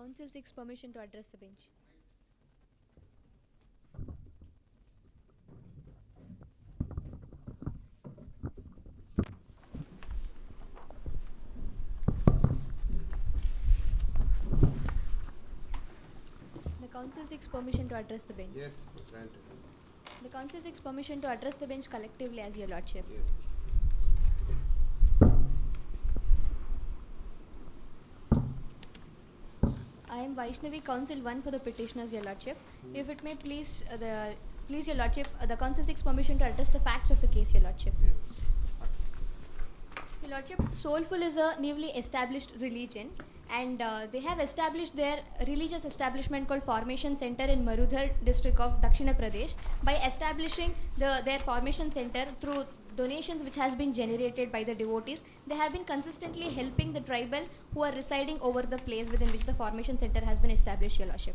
Council seeks permission to address the bench. The Council seeks permission to address the bench. Yes, granted. The Council seeks permission to address the bench collectively as your Lordship. Yes. I am Vaishnavi, Council 1 for the petitioners, your Lordship. If it may please, please your Lordship, the Council seeks permission to address the facts of the case, your Lordship. Yes. Your Lordship, Soulful is a newly established religion, and they have established their religious establishment called Formation Center in Marudhar district of Dakshina Pradesh by establishing their Formation Center through donations which has been generated by the devotees. They have been consistently helping the tribal who are residing over the place within which the Formation Center has been established, your Lordship.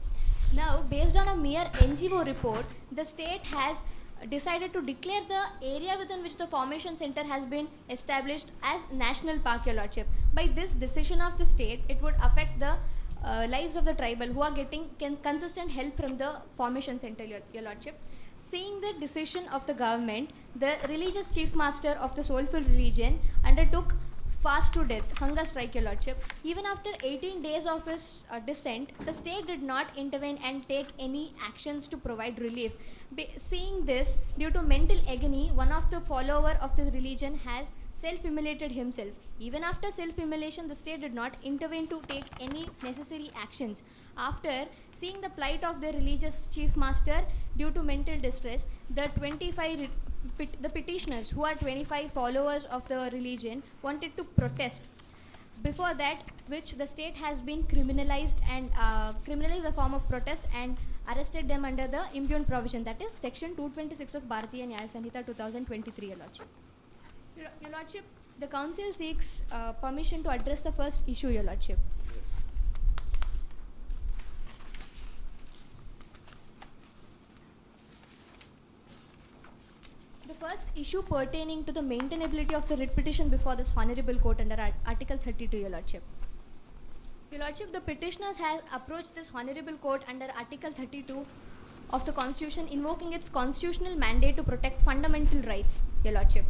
Now, based on a mere NGO report, the state has decided to declare the area within which the Formation Center has been established as National Park, your Lordship. By this decision of the state, it would affect the lives of the tribal who are getting consistent help from the Formation Center, your Lordship. Seeing the decision of the government, the religious chief master of the Soulful religion undertook fast to death, hunger strike, your Lordship. Even after 18 days of his dissent, the state did not intervene and take any actions to provide relief. Seeing this, due to mental agony, one of the follower of the religion has self-immolated himself. Even after self-immolation, the state did not intervene to take any necessary actions. After seeing the plight of the religious chief master due to mental distress, the petitioners, who are 25 followers of the religion, wanted to protest. Before that, which the state has been criminalized and criminalized the form of protest and arrested them under the impugned provision, that is section 226 of Bharatiya Nyaya Sanhita 2023, your Lordship. Your Lordship, the Council seeks permission to address the first issue, your Lordship. Yes. The first issue pertaining to the maintainability of the writ petition before this Honorable Court under Article 32, your Lordship. Your Lordship, the petitioners have approached this Honorable Court under Article 32 of the Constitution, invoking its constitutional mandate to protect fundamental rights, your Lordship.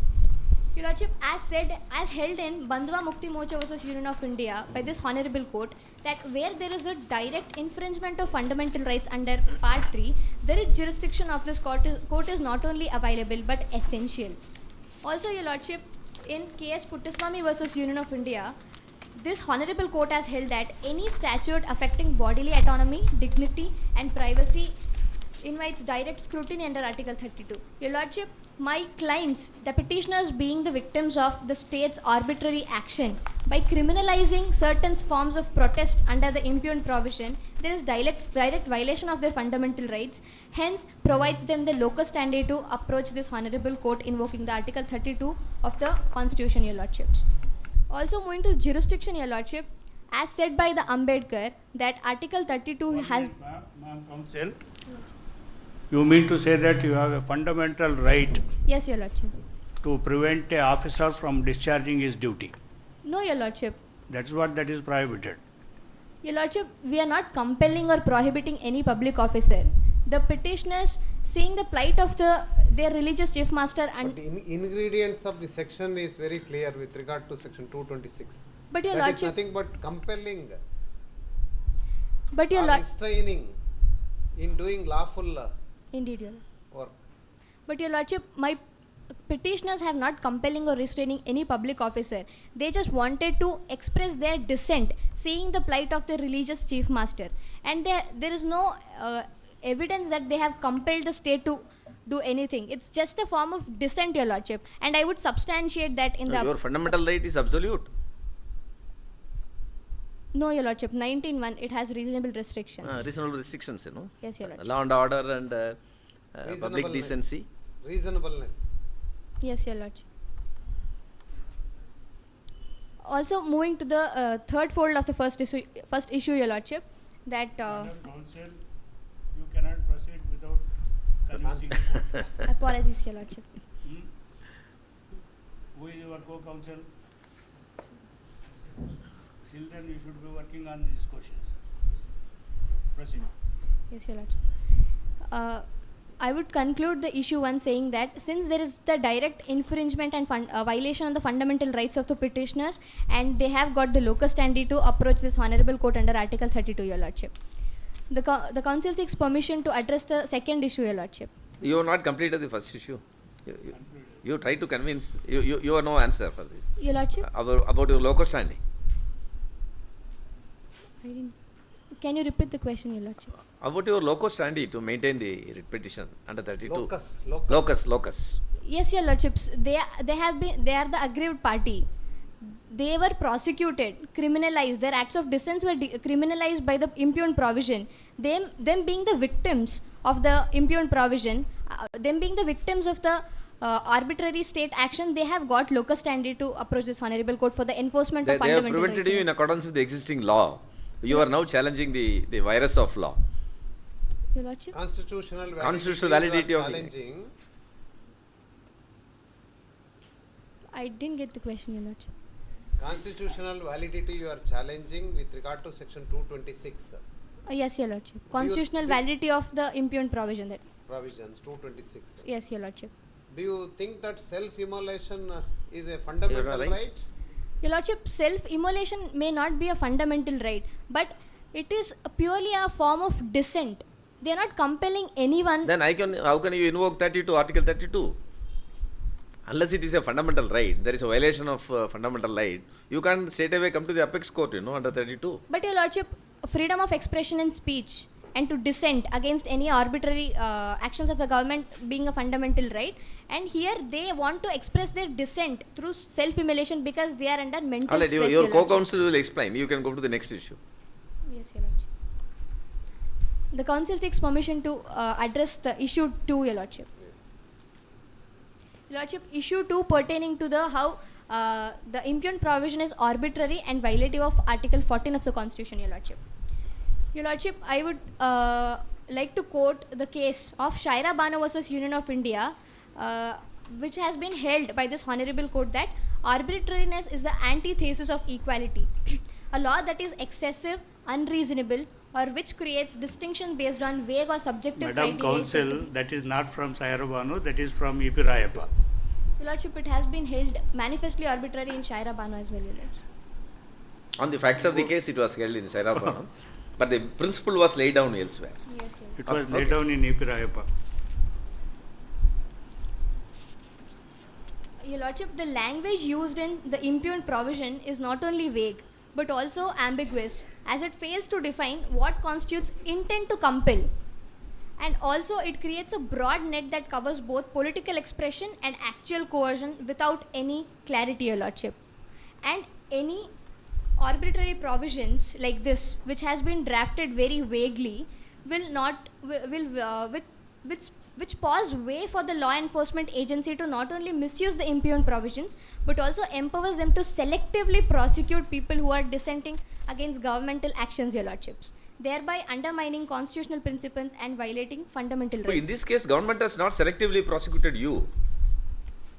Your Lordship, as held in Bandhwa Mukti Mocha vs. Union of India by this Honorable Court, that where there is a direct infringement of fundamental rights under Part 3, the writ jurisdiction of this court is not only available but essential. Also, your Lordship, in K.S. Puttaswamy vs. Union of India, this Honorable Court has held that any statute affecting bodily autonomy, dignity and privacy invites direct scrutiny under Article 32. Your Lordship, my clients, the petitioners being the victims of the state's arbitrary action, by criminalizing certain forms of protest under the impugned provision, there is direct violation of their fundamental rights, hence provides them the locus standi to approach this Honorable Court invoking the Article 32 of the Constitution, your Lordships. Also moving to jurisdiction, your Lordship, as said by the Ambedkar, that Article 32 has... Ma'am, Counsel, you mean to say that you have a fundamental right Yes, your Lordship. to prevent an officer from discharging his duty? No, your Lordship. That is prohibited. Your Lordship, we are not compelling or prohibiting any public officer. The petitioners, seeing the plight of their religious chief master and... But the ingredients of the section is very clear with regard to section 226. But your That is Lordship... nothing but compelling But your or Lordship... restraining in doing lawful Indeed, your work. But your Lordship, my petitioners have not compelling or restraining any public officer. They just wanted to express their dissent, seeing the plight of the religious chief master. And there is no evidence that they have compelled the state to do anything. It's just a form of dissent, your Lordship. And I would substantiate that in No, the... your fundamental right is absolute. No, your Lordship, 19.1, it has reasonable restrictions. Reasonable restrictions, Yes, your Lordship. law and order and public Reasonableness. decency. Reasonableness. Yes, your Lordship. Also, moving to the third fold of the first issue, your Lordship, that... Madam Counsel, you cannot proceed without convincing. apologies, your Lordship. Who is your co-counsel? Till then you should be working on these questions. Proceed. Yes, Your Lordship. I would conclude the issue one saying that since there is the direct infringement and violation of the fundamental rights of the petitioners, and they have got the locus standi to approach this honorable court under Article 32, Your Lordship. The council seeks permission to address the second issue, Your Lordship. You have not completed the first issue. You try to convince, you have no answer for this. Your Lordship? About your locus standi. I didn't. Can you repeat the question, Your Lordship? About your locus standi to maintain the writ petition under 32. Locus. Yes, Your Lordships. They are the aggrieved party. They were prosecuted, criminalized. Their acts of dissent were criminalized by the impugned provision. Them being the victims of the impugned provision, them being the victims of the arbitrary state action, they have got locus standi to approach this honorable court for the enforcement of They have fundamental prevented rights. you in accordance with the existing law. You are now challenging the virus of law. Your Lordship? Constitutional Constitutional validity you are of the- challenging. I didn't get the question, Your Lordship. Constitutional validity you are challenging with regard to section 226 Yes, Your Lordship. Constitutional validity of the impugned provision. That. provisions, 226. Yes, Your Lordship. Do you think that self-immolation is a fundamental right. right? Your Lordship, self-immolation may not be a fundamental right, but it is purely a form of dissent. They are not compelling anyone. Then how can you invoke 32, Article 32? Unless it is a fundamental right, there is a violation of fundamental right, you can't straight away come to the apex court, under 32. But Your Lordship, freedom of expression and speech and to dissent against any arbitrary actions of the government being a fundamental right, and here they want to express their dissent through self-immolation because they are under mental Alright, stress. your Your Lordship. co-counsel will explain. You can go to the next issue. Yes, Your Lordship. The council seeks permission to address the issue 2, Your Lordship. Yes. Your Lordship, issue 2 pertaining to the how the impugned provision is arbitrary and violative of Article 14 of the Constitution, Your Lordship. Your Lordship, I would like to quote the case of Shaira Bano versus Union of India, which has been held by this honorable court that arbitrariness is the antithesis of equality. A law that is excessive, unreasonable, or which creates distinction based on vague or subjective Madam criteria. Counsel, that is not from Sayarabano, that is from E.P. Rayappa. Your Lordship, it has been held manifestly arbitrary in Shaira Bano as well, Your Lordship. On the facts of the case, it was held in Sairapana, but the principle was laid down elsewhere. Yes, Your It was Okay. laid down in E.P. Rayappa. Your Lordship, the language used in the impugned provision is not only vague but also ambiguous, as it fails to define what constitutes intent to compel. And also it creates a broad net that covers both political expression and actual coercion without any clarity, Your Lordship. And any arbitrary provisions like this, which has been drafted very vaguely, which pause way for the law enforcement agency to not only misuse the impugned provisions but also empowers them to selectively prosecute people who are dissenting against governmental actions, Your Lordships, thereby undermining constitutional principles and violating fundamental So rights. in this case, government has not selectively prosecuted you.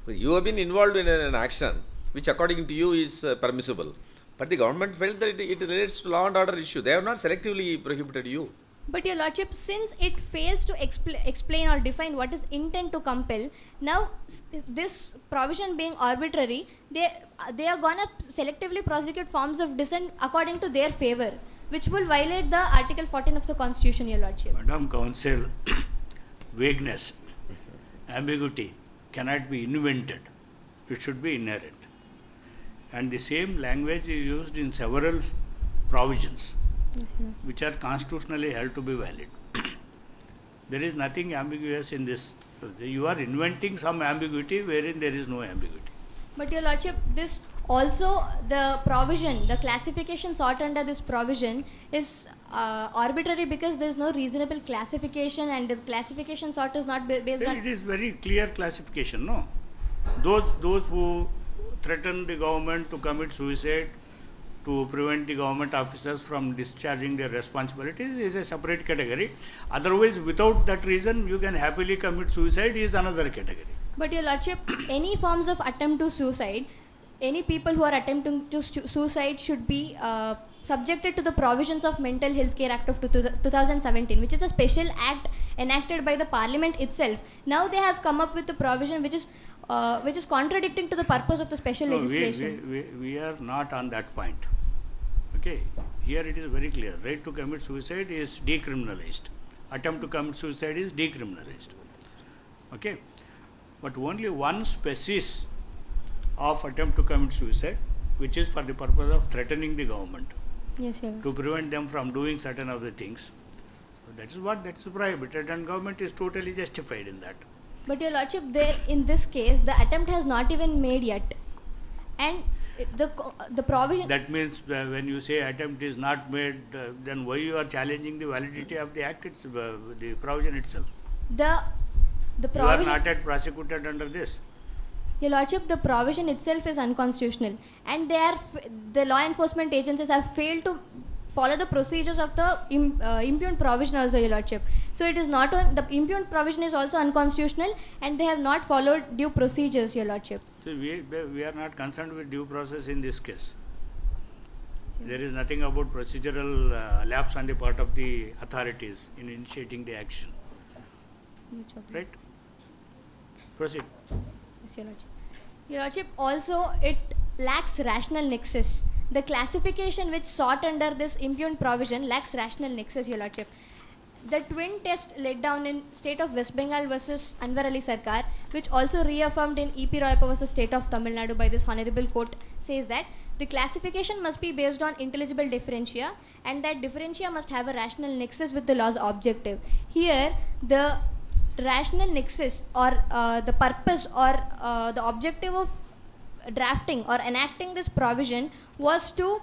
You have been involved in an action which according to you is permissible. But the government felt that it relates to law and order issue. They have not selectively prohibited you. But Your Lordship, since it fails to explain or define what is intent to compel, now this provision being arbitrary, they are gonna selectively prosecute forms of dissent according to their favor, which will violate the Article 14 of the Constitution, Your Lordship. Madam Counsel, vagueness, ambiguity cannot be invented. It should be inherent. And the same language is used in several provisions Yes, Your Lord. which are constitutionally held to be valid. There is nothing ambiguous in this. You are inventing some ambiguity wherein there is no ambiguity. But Your Lordship, this also the provision, the classification sought under this provision is arbitrary because there is no reasonable classification, and the classification sought is not based Then on. it is very clear classification, no? Those who threaten the government to commit suicide to prevent the government officers from discharging their responsibilities is a separate category. Otherwise, without that reason, you can happily commit suicide is another category. But Your Lordship, any forms of attempt to suicide, any people who are attempting to suicide should be subjected to the provisions of Mental Health Care Act of 2017, which is a special act enacted by the Parliament itself. Now they have come up with a provision which is contradicting to the purpose of the special legislation. We are not on that point. Okay, here it is very clear. Right to commit suicide is decriminalized. Attempt to commit suicide is decriminalized. Okay, but only one species of attempt to commit suicide, which is for the purpose of threatening the government Yes, Your Lordship. to prevent them from doing certain other things. So that is prohibited, and government is totally justified in that. But Your Lordship, there in this case, the attempt has not even made yet, and the provision. That means when you say attempt is not made, then why you are challenging the validity of the act? It's the provision itself. The You are provision. not yet prosecuted under this. Your Lordship, the provision itself is unconstitutional, and the law enforcement agencies have failed to follow the procedures of the impugned provision also, Your Lordship. So it is not the impugned provision is also unconstitutional, and they have not followed due procedures, Your Lordship. So we are not concerned with due process in this case. There is nothing about procedural lapse on the part of the authorities in initiating the action. Right? Proceed. Yes, Your Lordship. Your Lordship, also it lacks rational nexus. The classification which sought under this impugned provision lacks rational nexus, Your Lordship. The twin test laid down in State of West Bengal versus Anwar Ali Sarkar, which also reaffirmed in E.P. Royappa versus State of Tamil Nadu by this Honorable Court, says that the classification must be based on intelligible differentia, and that differentia must have a rational nexus with the law's objective. Here, the rational nexus or the purpose or the objective of drafting or enacting this provision was to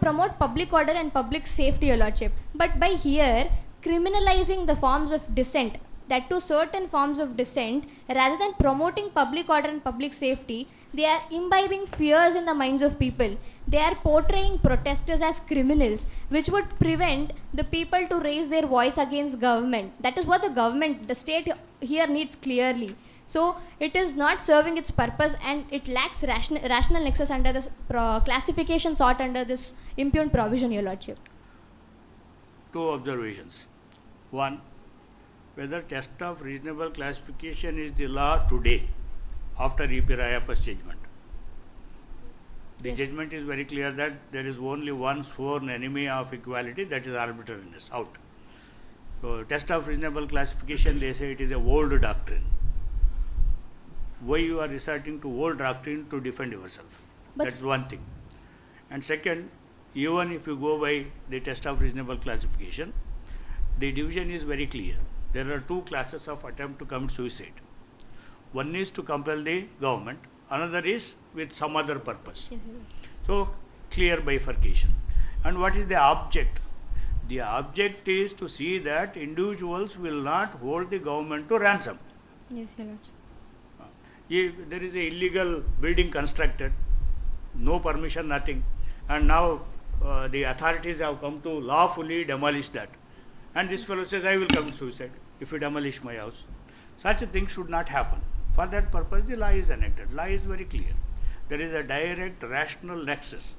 promote public order and public safety, Your Lordship. But by here criminalizing the forms of dissent, that to certain forms of dissent, rather than promoting public order and public safety, they are imbibing fears in the minds of people. They are portraying protesters as criminals, which would prevent the people to raise their voice against government. That is what the state here needs clearly. So it is not serving its purpose, and it lacks rational nexus under this classification sought under this impugned provision, Your Lordship. Two observations. One, whether test of reasonable classification is the law today after E.P. Royappa's judgment. The Yes. judgment is very clear that there is only one sworn enemy of equality, that is arbitrariness, out. So test of reasonable classification, they say it is a old doctrine. Why you are resorting to old doctrine to defend yourself? But That's one thing. And second, even if you go by the test of reasonable classification, the division is very clear. There are two classes of attempt to commit suicide. One is to compel the government, another is with some other purpose. Yes, sir. So, clear bifurcation. And what is the object? The object is to see that individuals will not hold the government to ransom. Yes, Your Lordship. If there is a illegal building constructed, no permission, nothing, and now the authorities have come to lawfully demolish that. And this fellow says, I will commit suicide if you demolish my house. Such a thing should not happen. For that purpose, the law is enacted. Law is very clear. There is a direct rational nexus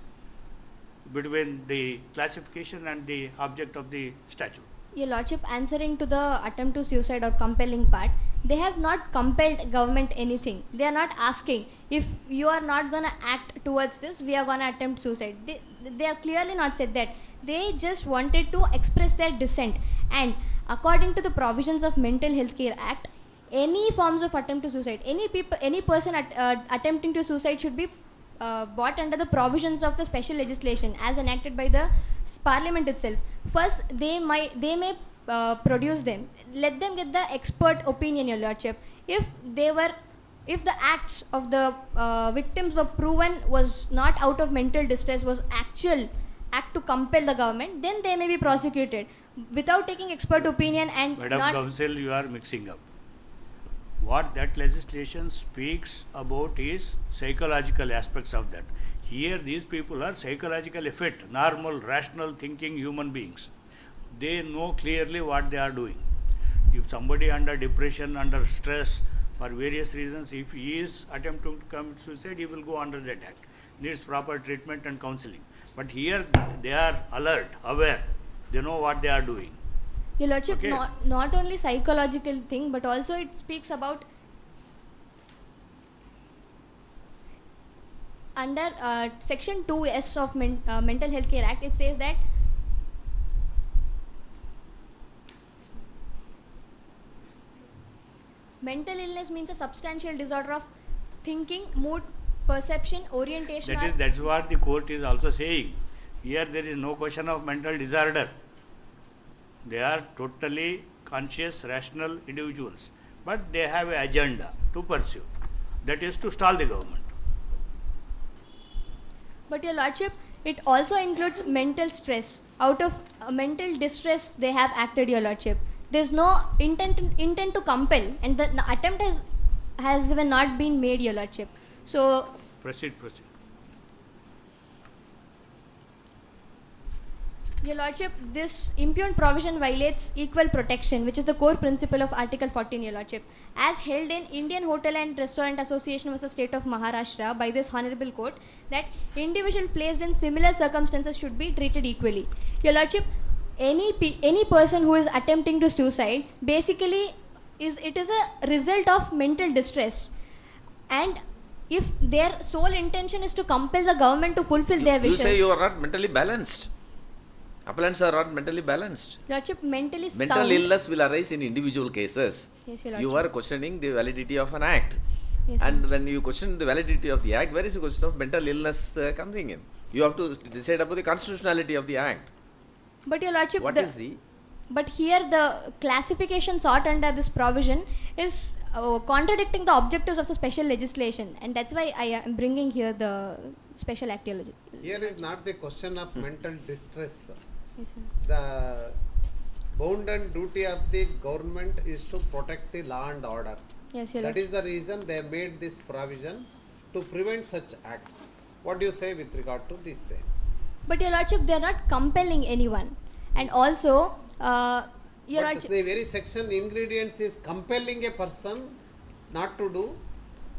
between the classification and the object of the statute. Your Lordship, answering to the attempt to suicide or compelling part, they have not compelled government anything. They are not asking, if you are not going to act towards this, we are going to attempt suicide. They have clearly not said that. They just wanted to express their dissent. And according to the provisions of Mental Health Care Act, any forms of attempt to suicide, any person attempting to suicide should be brought under the provisions of the special legislation as enacted by the Parliament itself. First, they may produce them. Let them get the expert opinion, Your Lordship. If the acts of the victims were proven was not out of mental distress, was actual act to compel the government, then they may be prosecuted without taking expert opinion and Madam not. Counsel, you are mixing up. What that legislation speaks about is psychological aspects of that. Here, these people are psychologically fit, normal, rational thinking human beings. They know clearly what they are doing. If somebody under depression, under stress, for various reasons, if he is attempting to commit suicide, he will go under that act. needs proper treatment and counseling. But here they are alert, aware, they know what they are doing. Your Lordship, Okay. not only psychological thing, but also it speaks about under section 2S of Mental Health Care Act. It says that mental illness means a substantial disorder of thinking, mood, perception, orientation. That's what the court is also saying. Here there is no question of mental disorder. They are totally conscious, rational individuals, but they have an agenda to pursue. That is to stall the government. But Your Lordship, it also includes mental stress. Out of mental distress, they have acted, Your Lordship. There's no intent to compel, and the attempt has even not been made, Your Lordship. So, Proceed. Your Lordship, this impugned provision violates equal protection, which is the core principle of Article 14, Your Lordship. As held in Indian Hotel and Restaurant Association vs. State of Maharashtra by this Honorable Court, that individual placed in similar circumstances should be treated equally. Your Lordship, any person who is attempting to suicide, basically, it is a result of mental distress. And if their sole intention is to compel the government to fulfill their You wishes. say you are not mentally balanced. Appellants are not mentally balanced. Lordship, mentally Mental sound. illness will arise in individual cases. Yes, Your You Lordship. are questioning the validity of an act. Yes, And when you question the validity of the act, where is the question of mental illness coming in? You have to decide about the constitutionality of the act. But Your Lordship, What is the... but here the classification sought under this provision is contradicting the objectives of the special legislation, and that's why I am bringing here the special act. Here is not the question of mental distress. Yes, sir. The bounden duty of the government is to protect the law and order. Yes, Your That Lordship. is the reason they made this provision to prevent such acts. What do you say with regard to this? But Your Lordship, they are not compelling anyone, and also Your But Lordship. the very section ingredients is compelling a person not to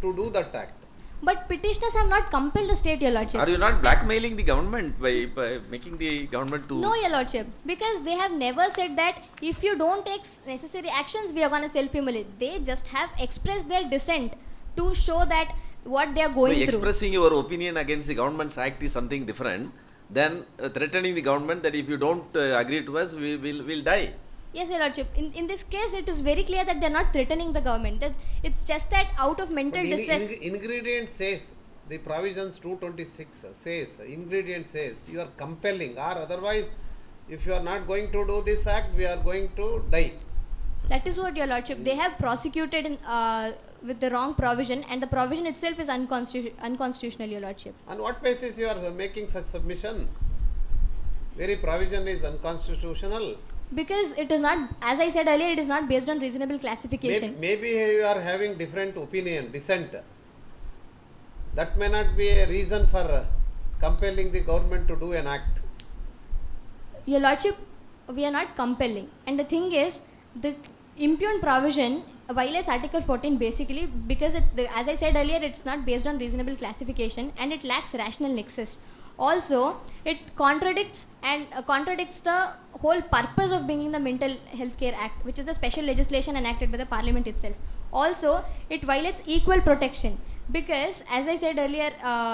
do that act. But petitioners have not compelled the state, Your Lordship. Are you not blackmailing the government by making the government to... No, Your Lordship, because they have never said that if you don't take necessary actions, we are going to self-immolate. They just have expressed their dissent to show that what they are going By through. expressing your opinion against the government's act is something different than threatening the government that if you don't agree to us, we'll die. Yes, Your Lordship. In this case, it is very clear that they are not threatening the government. That it's just that out of mental But distress. ingredient says, the provisions 226 says, ingredient says, you are compelling, or otherwise, if you are not going to do this act, we are going to die. That is what, Your Lordship. They have prosecuted with the wrong provision, and the provision itself is unconstitutional, Your Lordship. On what basis you are making such submission? Very provision is unconstitutional. Because it is not, as I said earlier, it is not based on reasonable classification. Maybe you are having different opinion, dissent. That may not be a reason for compelling the government to do an act. Your Lordship, we are not compelling. And the thing is, the impugned provision violates Article 14 basically because, as I said earlier, it's not based on reasonable classification and it lacks rational nexus. Also, it contradicts the whole purpose of bringing the Mental Health Care Act, which is a special legislation enacted by the Parliament itself. Also, it violates equal protection because, as I said earlier,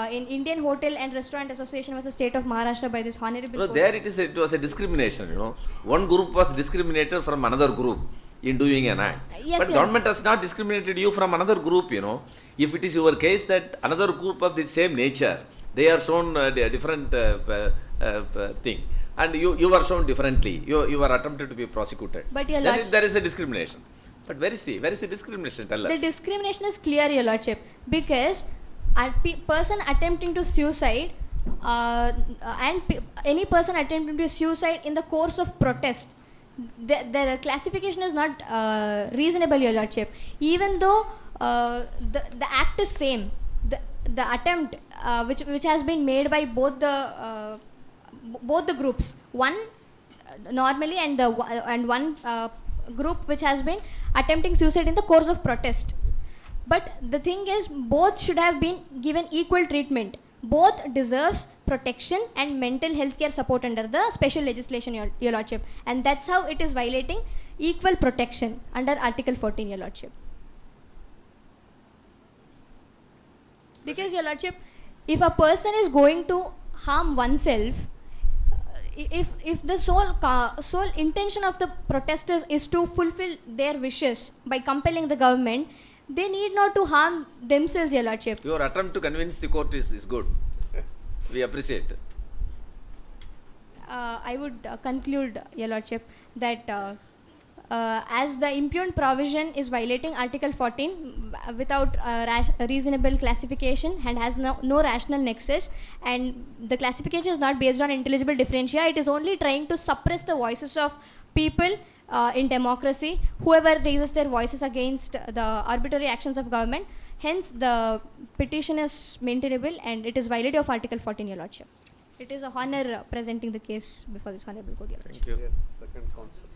in Indian Hotel and Restaurant Association vs. State of Maharashtra by this Honorable Court. There it was a discrimination, One group was discriminated from another group in doing an act. Yes, But sir. government has not discriminated you from another group, If it is your case that another group of the same nature, they are shown a different thing. And you are shown differently. You are attempted to be prosecuted. But Your Then Lordship, there is a discrimination. But where is the discrimination? Tell us. the discrimination is clear, Your Lordship, because a person attempting to suicide any person attempting to suicide in the course of protest, the classification is not reasonable, Your Lordship. Even though the act is same, the attempt which has been made by both the groups, one normally and one group which has been attempting suicide in the course of protest. But the thing is, both should have been given equal treatment. both deserves protection and mental health care support under the special legislation, Your Lordship. And that's how it is violating equal protection under Article 14, Your Lordship. Because, Your Lordship, if a person is going to harm oneself, if the sole intention of the protesters is to fulfill their wishes by compelling the government, they need not to harm themselves, Your Lordship. Your attempt to convince the court is good. We appreciate. I would conclude, Your Lordship, that as the impugned provision is violating Article 14 without reasonable classification and has no rational nexus, and the classification is not based on intelligible differentia, it is only trying to suppress the voices of people in democracy, whoever raises their voices against the arbitrary actions of government. Hence, the petition is maintainable and it is violative of Article 14, Your Lordship. It is a honor presenting the case before this Honorable Court, Your Lordship. Thank you. Yes, second counsel.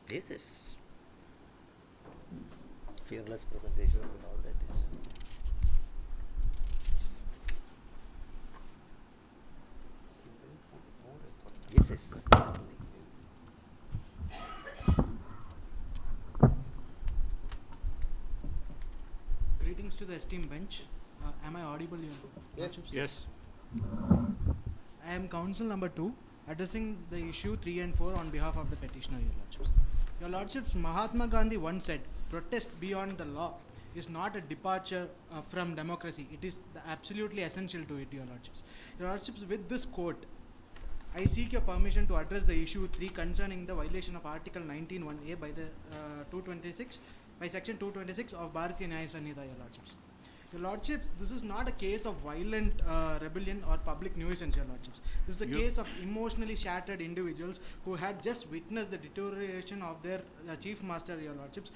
This is fearless presentation and all that is. yes, yes. Greetings to the esteemed bench. Am I audible, Your Yes. Lordships? Yes. I am counsel number 2, addressing the issue 3 and 4 on behalf of the petitioner, Your Lordships. Your Lordships, Mahatma Gandhi once said, protest beyond the law is not a departure from democracy. It is absolutely essential to it, Your Lordships. Your Lordships, with this quote, I seek your permission to address the issue 3 concerning the violation of Article 19(1)(a) by the 226, by Section 226 of Bharatiya Nyaya Sanhita, Your Lordships. Your Lordships, this is not a case of violent rebellion or public nuisance, Your Lordships. This is a case of emotionally shattered individuals who had just witnessed the deterioration of their chief master, Your Lordships,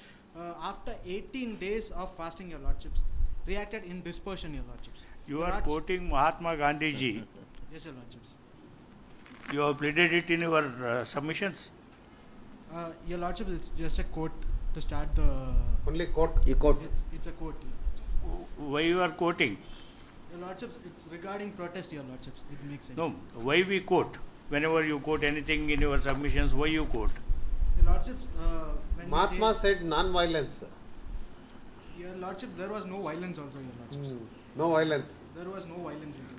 after 18 days of fasting, Your Lordships, reacted in dispersion, Your Lordships. You Your are Lordships- quoting Mahatma Gandhi ji. Yes, Your Lordships. You have pleaded it in your submissions. Your Lordship, it's just a quote to start the. Only court. You quote. It's a quote. Why you are quoting? Your Lordships, it's regarding protest, Your Lordships. It makes sense. No, why we quote? Whenever you quote anything in your submissions, why you quote? Your Lordships, when Mahatma we say, said non-violence. Your Lordships, there was no violence also, Your Lordships. No violence. There was no violence in it.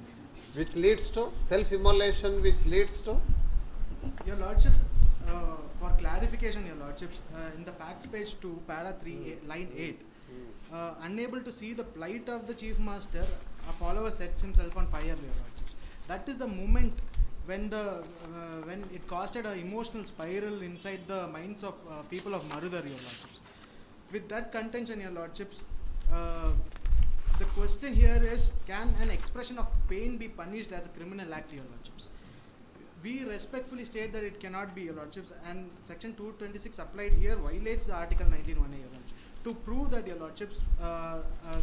Which leads to self-immolation, which leads to Your Lordships, for clarification, Your Lordships, in the facts page 2, para 3, line 8, unable to see the plight of the chief master, a follower sets himself on fire, Your Lordships. That is the moment when when it caused an emotional spiral inside the minds of people of Marudar, Your Lordships. With that contention, Your Lordships, the question here is, can an expression of pain be punished as a criminal act, Your Lordships? We respectfully state that it cannot be, Your Lordships, and Section 226 applied here violates the Article 19(1)(a), Your Lordships. To prove that, Your Lordships,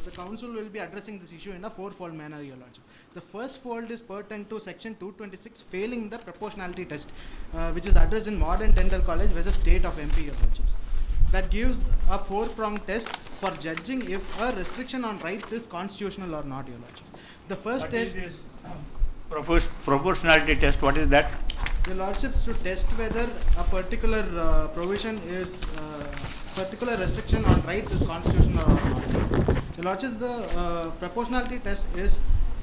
the Council will be addressing this issue in a fourfold manner, Your Lordship. The first fold is pertinent to Section 226, failing the proportionality test, which is addressed in Modern Dental College versus State of MP, Your Lordships. That gives a four-pronged test for judging if a restriction on rights is constitutional or not, Your Lordship. The first What test, is this proportionality test? What is that? Your Lordships, to test whether a particular provision is particular restriction on rights is constitutional or not. Your Lordships, the proportionality test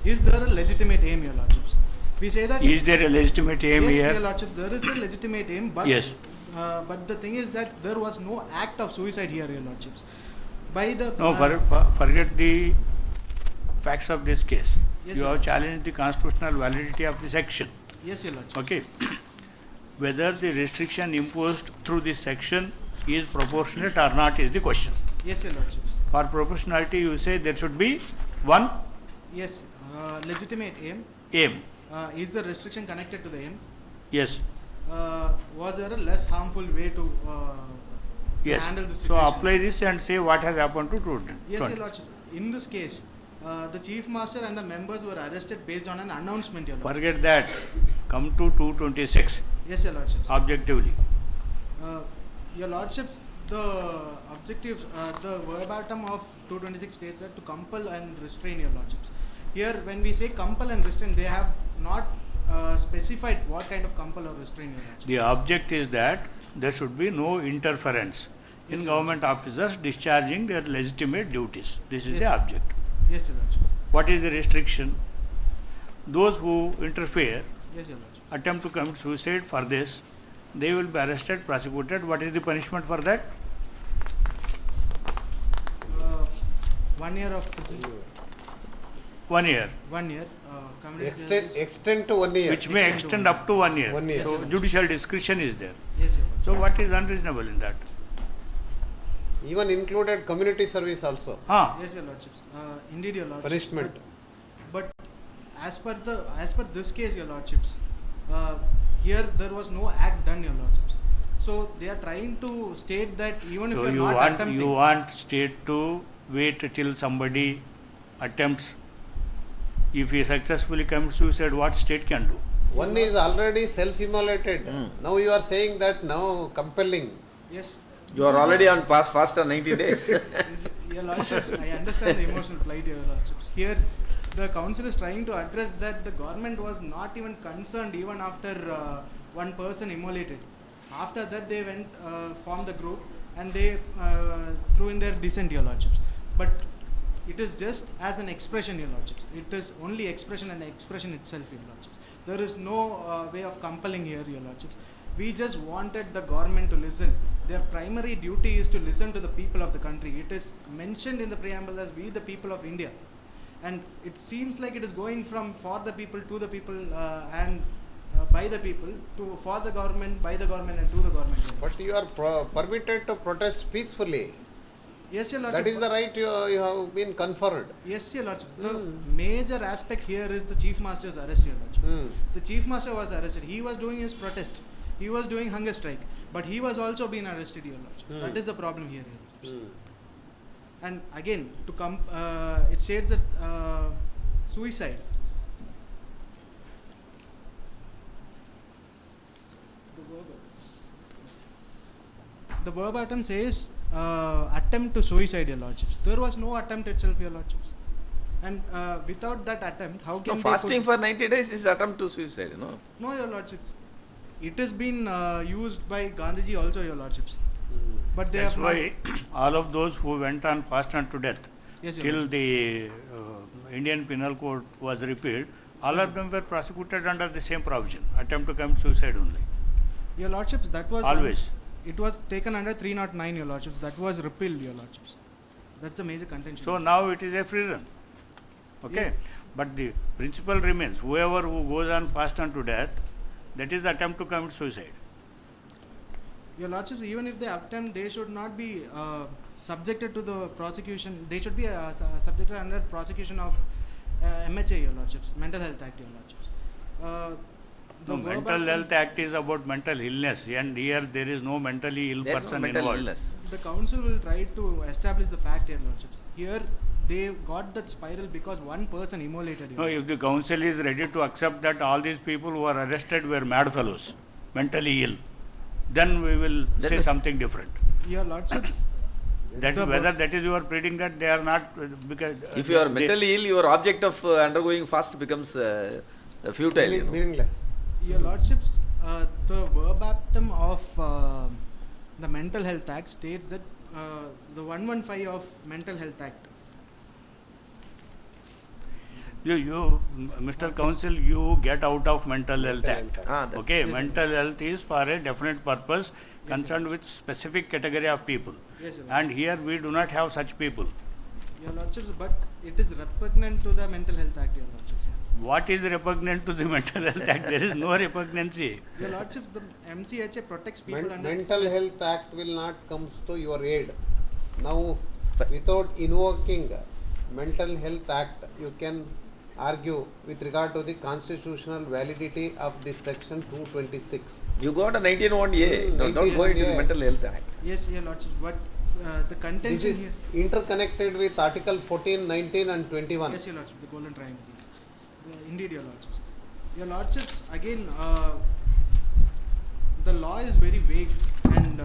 is there a legitimate aim, Your Lordships? We say that Is there a legitimate aim yes, here? Your Lordship, there is a legitimate aim, but Yes. But the thing is that there was no act of suicide here, Your Lordships. By the No, forget the facts of this case. Yes, You Your have challenged the constitutional validity of the section. yes, Your Lordship. Okay. Whether the restriction imposed through this section is proportionate or not is the question. Yes, Your Lordships. For proportionality, you say there should be one Yes, legitimate aim. aim. Is the restriction connected to the aim? Yes. Was there a less harmful way to Yes. handle the So situation? apply this and say what has happened to student. Yes, Your Lordship. in this case, the chief master and the members were arrested based on an announcement, Your Lordship. Forget that. Come to 226 Yes, Your Lordships. objectively. Your Lordships, the objectives, the verbatim of 226 states that to compel and restrain, Your Lordships. Here, when we say compel and restrain, they have not specified what kind of compel or restrain, Your Lordships. The object is that there should be no interference in government officers discharging their legitimate duties. This is Yes. the object. Yes, Your Lordship. What is the restriction? Those who interfere, Yes, Your Lordship. attempt to commit suicide for this, they will be arrested, prosecuted. What is the punishment for that? 1 year of prison. 1 year, 1 year. Community service. Extend to 1 year. which may Extend to extend 1 up to 1 year. 1 year. So judicial discretion is there. Yes, Your Lordship. So what is unreasonable in that? Even included community service also. Yes, Your Lordships. Indeed, Your Lordships. Punishment. But as per this case, Your Lordships, here there was no act done, Your Lordships. So they are trying to state that even if So you are you not want attempting. state to wait till somebody attempts. If he successfully commits suicide, what state can do? One is already self-immolated. Hmm. Now you are saying that now compelling. Yes. You are already on fast on 90 days. Your Lordships, I understand the emotional plight, Your Lordships. Here, the council is trying to address that the government was not even concerned even after one person immolated. After that, they went, formed the group and they threw in their dissent, Your Lordships. But it is just as an expression, Your Lordships. It is only expression and expression itself, Your Lordships. There is no way of compelling here, Your Lordships. We just wanted the government to listen. Their primary duty is to listen to the people of the country. It is mentioned in the preamble as we the people of India. And it seems like it is going from for the people, to the people, and by the people, to for the government, by the government, and to the government. But you are permitted to protest peacefully. Yes, Your Lordship. That is the right you have been conferred. Yes, Your Lordship. The major aspect here is the Chief Master's arrest, Your Lordship. Hmm. The Chief Master was arrested. He was doing his protest. He was doing hunger strike. But he was also being arrested, Your Lordship. That is the problem here, Your Lordship. And again, to come, it states that suicide. The verbatim says attempt to suicide, Your Lordships. There was no attempt itself, Your Lordships. And without that attempt, how can No, fasting for 90 days is attempt to suicide, you know. No, Your Lordships. It has been used by Gandhiji also, Your Lordships. But they That's have why all of those who went on fast unto death Yes, Your till Lordship. the Indian Penal Code was repealed, all of them were prosecuted under the same provision, attempt to commit suicide only. Your Lordships, that was Always. It was taken under 309, Your Lordships. That was repealed, Your Lordships. That's a major contention. So now it is a free run. Okay? Yeah. But the principle remains, whoever who goes on fast unto death, that is attempt to commit suicide. Your Lordships, even if they attempt, they should not be subjected to the prosecution. They should be subjected under prosecution of MHA, Your Lordships, Mental Health Act, Your Lordships. No, Mental Health Act is about mental illness, and here there is no mentally ill There is no person mental involved. illness. The council will try to establish the fact, Your Lordships. Here, they got that spiral because one person immolated. Your No, if the council is ready to accept that all these people who are arrested were mad fellows, mentally ill, then we will Then say we- something different. Your Lordships, That The- whether that is you are pleading that they are not because If you are they- mentally ill, your object of undergoing fast becomes futile. You know. Meaningless. Your Lordships, the verbatim of the Mental Health Act states that the 115 of Mental Health Act. you Mr. Council, you get out of Mental Health Act. That's Okay, Yes, mental health is for a definite purpose concerned with specific category of people, Yes, Your and here we do not have such people. Your Lordships, but it is repugnant to the Mental Health Act, Your Lordships. What is repugnant to the Mental Health Act? There is no repugnancy. Your Lordships, the MCHA protects people under Mental stress. Health Act will not come to your aid. Now, without invoking Mental Health Act, you can argue with regard to the constitutional validity of this section 226. You got a 1901A. Don't go into the 1901A. Mental Health Act. Yes, Your Lordships, but the contention This is here. interconnected with Article 14, 19 and 21. Yes, Your Lordship, the golden triangle. Indeed, Your Lordships. Your Lordships, again, the law is very vague and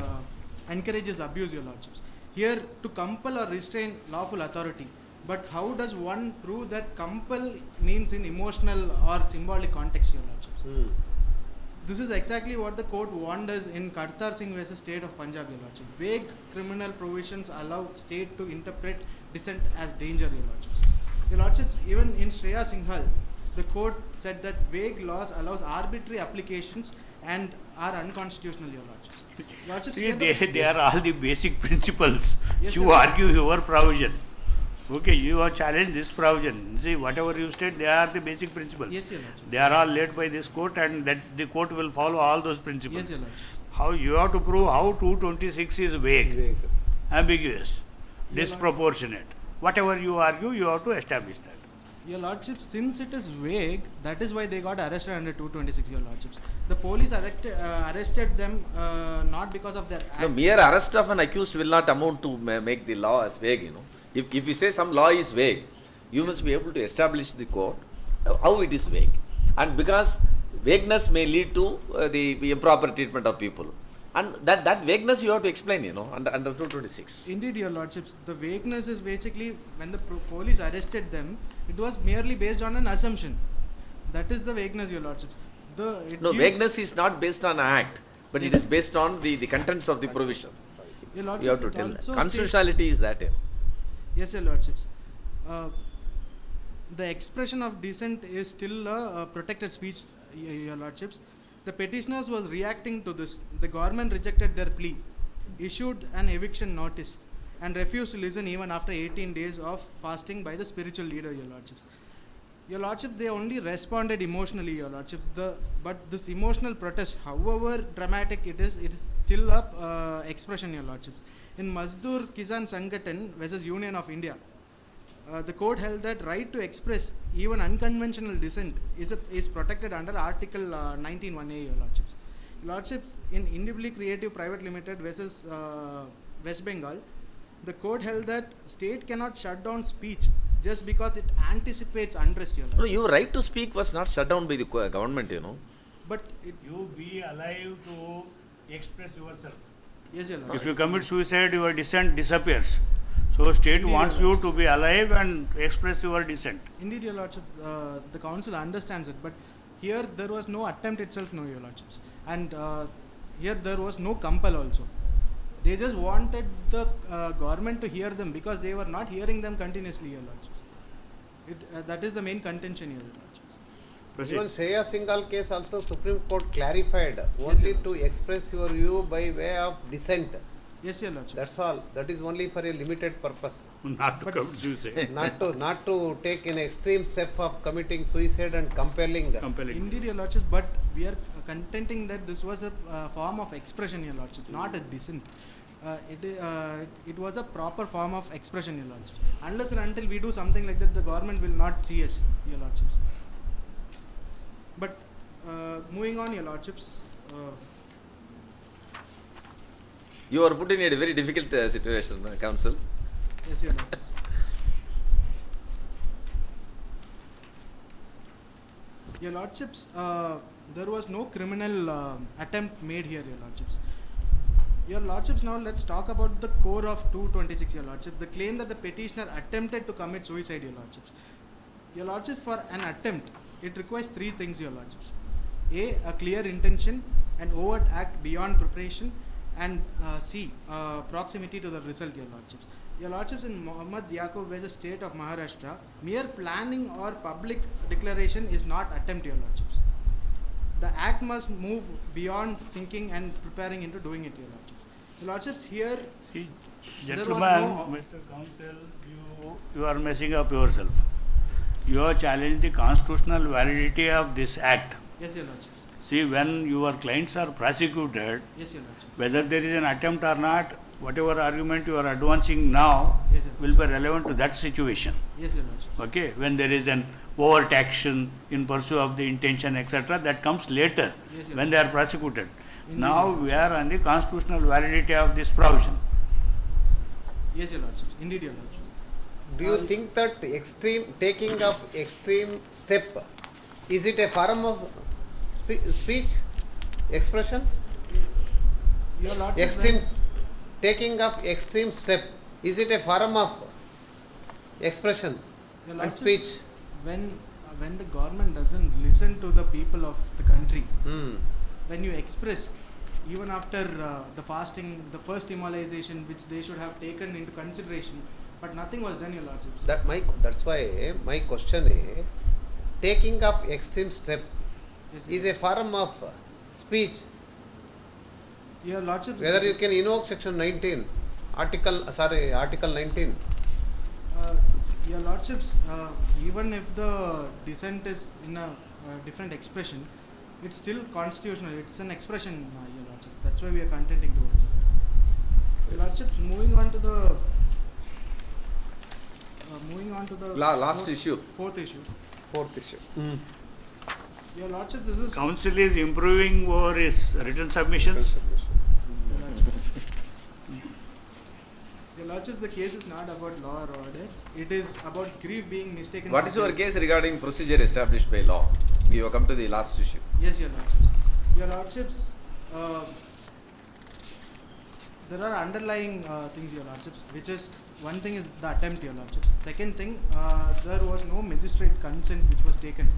encourages abuse, Your Lordships. Here, to compel or restrain lawful authority. But how does one prove that compel means in emotional or symbolic context, Your Lordships? Hmm. This is exactly what the court warned us in Kartar Singh versus State of Punjab, Your Lordship. Vague criminal provisions allow state to interpret dissent as danger, Your Lordships. Your Lordships, even in Shreya Singhal, the court said that vague laws allows arbitrary applications and are unconstitutional, Your Lordships. Lordships, See, here the- they are all the basic principles. Yes, You sir. argue your provision. Okay, you have challenged this provision. See, whatever you state, they are the basic principles. Yes, Your Lordship. They are all laid by this court, and that the court will follow all those Yes, principles. Your Lordship. How you have to prove how 226 is vague, Vague. ambiguous, Your disproportionate. Whatever you argue, you have to establish that. Your Lordship, since it is vague, that is why they got arrested under 226, Your Lordships. The police arrested them not because of their No, act. mere arrest of an accused will not amount to make the law as vague, you know. If you say some law is vague, you must be able to establish the court how it is vague. And because vagueness may lead to the improper treatment of people. And that vagueness you have to explain, you know, under 226. Indeed, Your Lordships, the vagueness is basically when the police arrested them, it was merely based on an assumption. That is the vagueness, Your Lordships. It No, gives- vagueness is not based on act, but it is based on the contents of the provision. Your You have Lordships, to it tell. also Constitutionality is that. Yes, Your Lordships. The expression of dissent is still a protected speech, Your Lordships. The petitioners was reacting to this. The government rejected their plea, issued an eviction notice, and refused to listen even after 18 days of fasting by the spiritual leader, Your Lordships. Your Lordship, they only responded emotionally, Your Lordships. But this emotional protest, however dramatic it is still a expression, Your Lordships. In Mazdoor Kisan Sangathan versus Union of India, the court held that right to express even unconventional dissent is protected under Article 19(1)(a), Your Lordships. Your Lordships, in Indibly Creative Private Limited versus West Bengal, the court held that state cannot shut down speech just because it anticipates unrest, Your No, Lordship. your right to speak was not shut down by the government, you know. But it, You be alive to express yourself. yes, Your If Lordship. you commit suicide, your dissent disappears. So state Indeed, wants Your you to be alive and express your dissent. Indeed, Your Lordship, the council understands it, but here there was no attempt itself, no, Your Lordships. And here there was no compel also. They just wanted the government to hear them because they were not hearing them continuously, Your Lordships. That is the main contention here, Your Lordships. Proceed. Even Shreya Singhal case also Supreme Court clarified only to express your view by way of dissent. Yes, Your Lordship. That's all. That is only for a limited purpose. Not to commit suicide. not to take an extreme step of committing suicide and compelling. Compelling. Indeed, Your Lordships, but we are contending that this was a form of expression, Your Lordships, not a dissent. It was a proper form of expression, Your Lordships. Unless and until we do something like that, the government will not see us, Your Lordships. But moving on, Your Lordships, You are put in a very difficult situation, counsel. yes, Your Lordships. Your Lordships, there was no criminal attempt made here, Your Lordships. Your Lordships, now let's talk about the core of 226, Your Lordships. The claim that the petitioner attempted to commit suicide, Your Lordships. Your Lordships, for an attempt, it requires three things, Your Lordships. A clear intention, an overt act beyond preparation, and C, proximity to the result, Your Lordships. Your Lordships, in Muhammad Yaqub versus State of Maharashtra, mere planning or public declaration is not attempt, Your Lordships. The act must move beyond thinking and preparing into doing it, Your Lordships. Your Lordships, here, See, There was gentlemen, no- Mr. Counsel, you are messing up yourself. You have challenged the constitutional validity of this act. yes, Your Lordships. See, when your clients are prosecuted, Yes, Your Lordships. whether there is an attempt or not, whatever argument you are advancing now Yes, sir. will be relevant to that situation. Yes, Your Lordships. Okay, when there is an overt action in pursuit of the intention, etc., that comes later Yes, sir. when they are prosecuted. Indeed. Now we are on the constitutional validity of this provision. Yes, Your Lordships. Indeed, Your Lordships. Do you think that taking of extreme step, is it a form of speech, expression? Your Lordships. Taking of extreme step, is it a form of expression Your and Lordships, speech? When the government doesn't listen to the people of the country, when you express, even after the fasting, the first immolation, which they should have taken into consideration, but nothing was done, Your Lordships. That's why my question is, taking of extreme step Yes, is a form of speech. Your Lordships. Whether you can invoke section 19, article 19. Your Lordships, even if the dissent is in a different expression, it's still constitutional. It's an expression, Your Lordships. That's why we are contending towards it. Your Lordships, moving on to the Last issue. Fourth issue. Your Lordships, this is Council is improving over his written submissions. Your Lordships, the case is not about law or order. It is about grief being mistaken. What for is your guilt. case regarding procedure established by law? You have come to the last issue. Yes, Your Lordships. Your Lordships, there are underlying things, Your Lordships, which is, one thing is the attempt, Your Lordships. Second thing, there was no magistrate consent which was taken.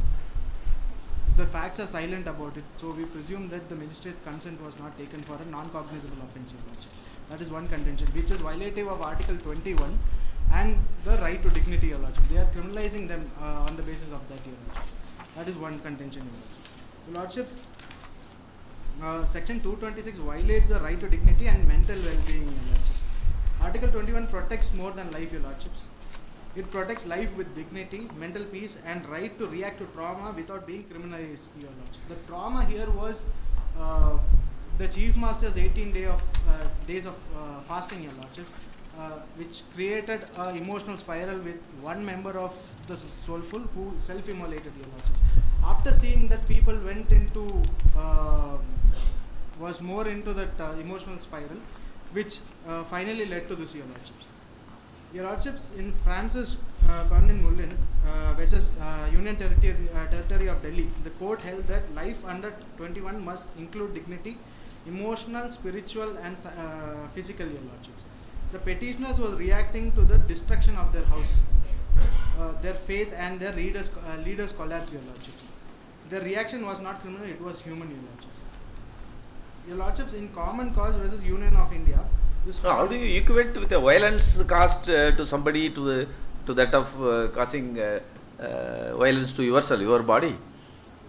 The facts are silent about it, so we presume that the magistrate consent was not taken for a non-cognizable offence, Your Lordships. That is one contention, which is violative of Article 21 and the right to dignity, Your Lordships. They are criminalizing them on the basis of that, Your Lordships. That is one contention, Your Lordships. Section 226 violates the right to dignity and mental well-being, Your Lordships. Article 21 protects more than life, Your Lordships. It protects life with dignity, mental peace, and right to react to trauma without being criminalized, Your Lordships. The trauma here was the Chief Master's 18 days of fasting, Your Lordships, which created an emotional spiral with one member of the soulful who self-immolated, Your Lordships. After seeing that people went into, was more into that emotional spiral, which finally led to this, Your Lordships. Your Lordships, in Francis Condon Mullin versus Union Territory of Delhi, the court held that life under 21 must include dignity, emotional, spiritual, and physical, Your Lordships. The petitioners was reacting to the destruction of their house, their faith, and their leaders collapse, Your Lordships. Their reaction was not criminal; it was human, Your Lordships. Your Lordships, in Common Cause versus Union of India. So how do you equate with the violence caused to somebody to that of causing violence to yourself, your body?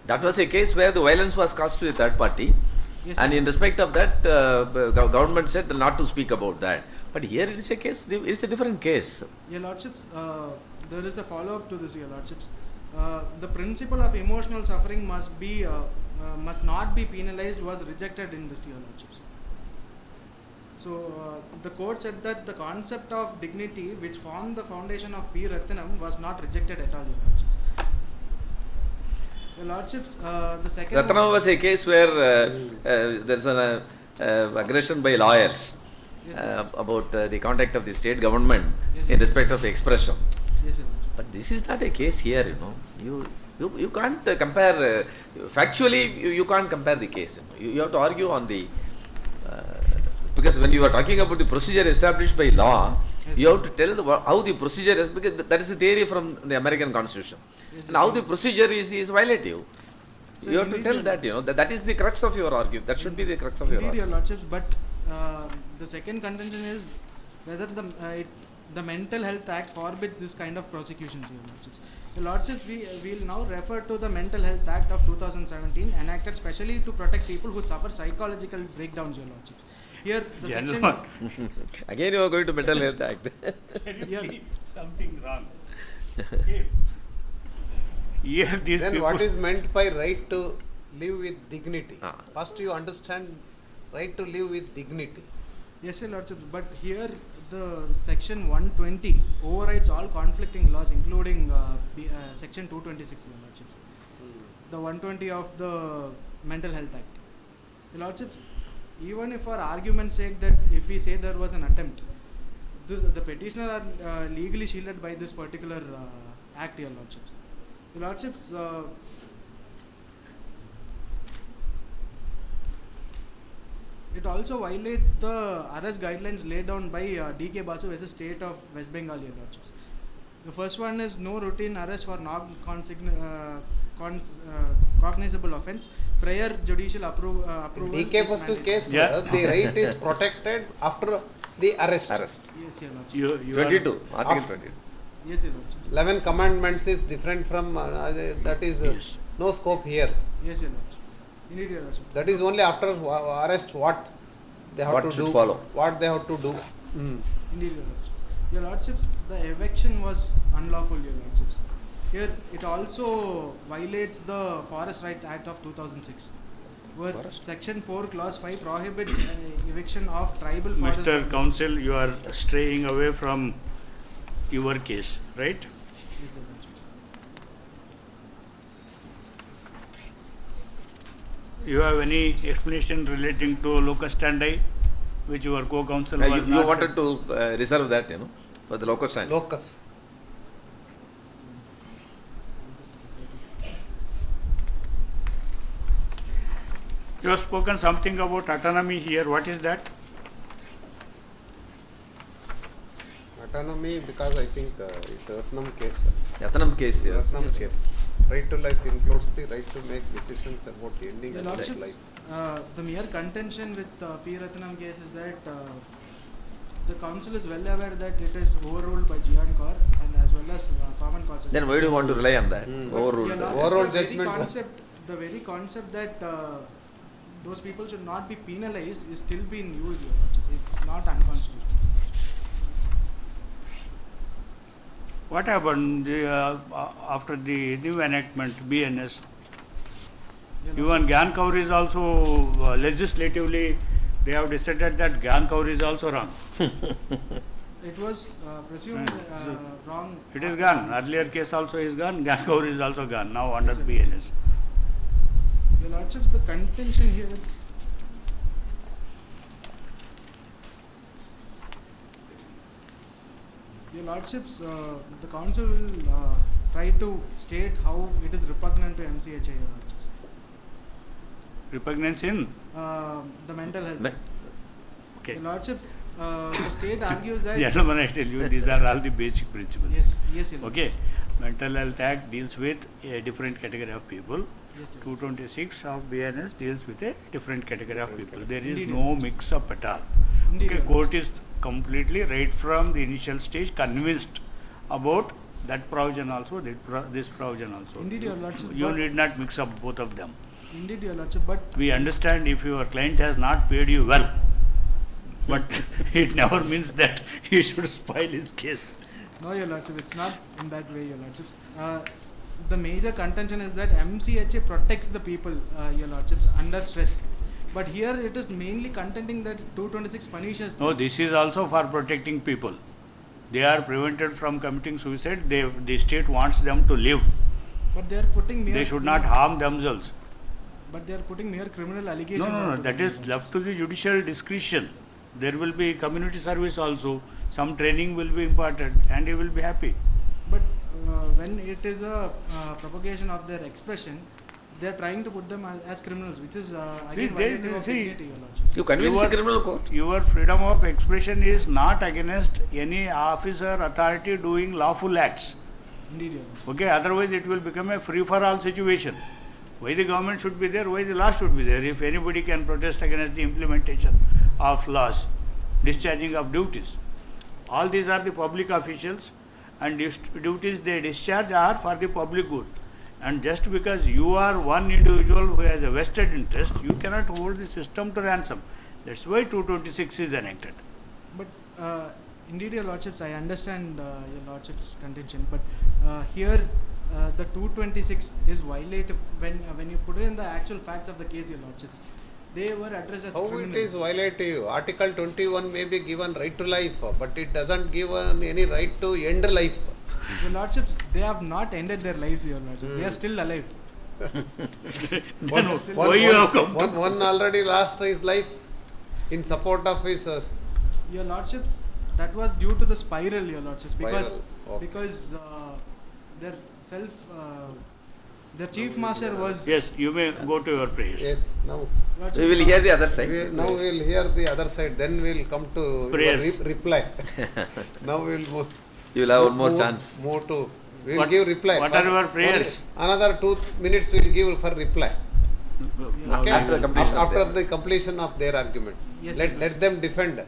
That was a case where the violence was caused to a third party, Yes, and sir. in respect of that, government said not to speak about that. But here it is a case; it's a different case. Your Lordships, there is a follow-up to this, Your Lordships. The principle of emotional suffering must not be penalized was rejected in this, Your Lordships. So the court said that the concept of dignity, which formed the foundation of P. Ratnam, was not rejected at all, Your Lordships. Your Lordships, the second Ratnam was a case where there's an aggression by lawyers about the conduct of the state government in respect of expression. Yes, Your Lordships. But this is not a case here, You can't compare, factually you can't compare the case. You have to argue on the, because when you are talking about the procedure established by law, you have to tell how the procedure is, because that is a theory from the American Constitution. And how the procedure is violative. So You have to tell that, that is the crux of your argument. That should be the crux of your Indeed, Your argument. Lordships, but the second contention is whether the Mental Health Act forbids this kind of prosecutions, Your Lordships. Your Lordships, we will now refer to the Mental Health Act of 2017, enacted specially to protect people who suffer psychological breakdowns, Your Lordships. Here, the Gentlemen, Again you are going to Mental Health Act. terribly something wrong. Here these Then people. what is meant by right to live with dignity? Ah. First you understand right to live with dignity. Yes, Your Lordships, but here the section 120 overrides all conflicting laws, including section 226, Your Lordships. The 120 of the Mental Health Act. Your Lordships, even if for argument's sake that if we say there was an attempt, the petitioner are legally shielded by this particular act, Your Lordships. Your Lordships, it also violates the arrest guidelines laid down by D.K. Basu as a state of West Bengal, Your Lordships. The first one is no routine arrest for cognizable offence prior judicial approval. DK is Basu mandated. case, Yeah. the right is protected after the arrest. Yes, Your Lordship. You 22, Article Af- 22. Yes, Your Lordship. 11 commandments is different from that is Yes. no scope here. Yes, Your Lordship. Indeed, Your Lordship. That is only after arrest what they have What to should do. follow. What they have to do. Indeed, Your Lordship. Your Lordships, the eviction was unlawful, Your Lordships. Here, it also violates the Forest Rights Act of 2006, where Forest? Section 4, Clause 5 prohibits eviction of tribal forest. Mr. owners. Counsel, you are straying away from your case, right? Yes, Your Lordship. You have any explanation relating to locus standi, which your co-counsel was You not? wanted to reserve that, for the locus standi. Locus. You have spoken something about autonomy here. What is that? Autonomy, because I think it's Ratnam case. Yathanam case, yes. Ratnam case. Right to life includes the right to make decisions about the ending Your of Lordships, life. the mere contention with P. Ratnam case is that the council is well aware that it is overruled by Gian Kaur and as well as common causes. Then why do you want to rely on that? Hmm. Overruled. Your that. Lordship, Overall the very judgment was- concept, the very concept that those people should not be penalized is still being used, Your Lordship. It's not unconstitutional. What happened after the new enactment, BNS? Your Even Gyan Kaur is also legislatively, they have decided that Gyan Kaur is also wrong. It was presumed wrong. It is gone. Earlier case also is gone. Gyan Kaur is also gone now under BNS. Your Lordships, the contention here. Your Lordships, the council will try to state how it is repugnant to MCHA, Your Lordships. Repugnance in? The mental health. Me- Okay. Your Lordship, the state argues that. Gentlemen, I tell you, these are all the basic principles. Yes, yes, Your Lordship. Okay. Mental Health Act deals with a different category of people. Yes, Your Lordship. 226 of BNS deals with a different category of people. There is Indeed. no mix up at all. Indeed, Okay, Your court is completely right from the initial stage convinced about that provision also, this provision also. Indeed, Your Lordship. You but- need not mix up both of them. Indeed, Your Lordship, but We understand if your client has not paid you well, but it never means that he should spoil his case. no, Your Lordship, it's not in that way, Your Lordships. The major contention is that MCHA protects the people, Your Lordships, under stress. But here it is mainly contending that 226 punishes. No, this is also for protecting people. They are prevented from committing suicide. The state wants them to live. But they are putting mere. They should not harm themselves. But they are putting mere criminal allegations. No, onto that them. is left to the judicial discretion. There will be community service also. Some training will be imparted and he will be happy. But when it is a propagation of their expression, they are trying to put them as criminals, which is again violative of dignity, Your Lordship. You convince the Your- criminal court. Your freedom of expression is not against any officer, authority doing lawful acts. Indeed, Your Lordship. Okay, otherwise it will become a free-for-all situation. Why the government should be there, why the law should be there? If anybody can protest against the implementation of laws, discharging of duties. All these are the public officials and duties they discharge are for the public good. And just because you are one individual who has a vested interest, you cannot hold the system to ransom. That's why 226 is enacted. But indeed, Your Lordships, I understand Your Lordship's contention, but here the 226 is violative when you put it in the actual facts of the case, Your Lordships. They were addressed as How criminals. it is violative? Article 21 may be given right to life, but it doesn't give any right to end life. Your Lordships, they have not ended their lives, Your Lordships. They are still alive. Then why you have come? One already lost his life in support of his. Your Lordships, that was due to the spiral, your lordships, because Spiral, okay. because their self their chief master was Yes, you may go to your prayers. Yes, now lordships, We will hear the other side. now we will hear the other side, then we will come to your Prayers. reply. Now we will move. You will have one more chance. Move to, we will What- give reply. what For are your prayers? only Another 2 minutes we will give for reply. Okay? After completion of After their- the completion of their argument. Yes, Let, sir. let them defend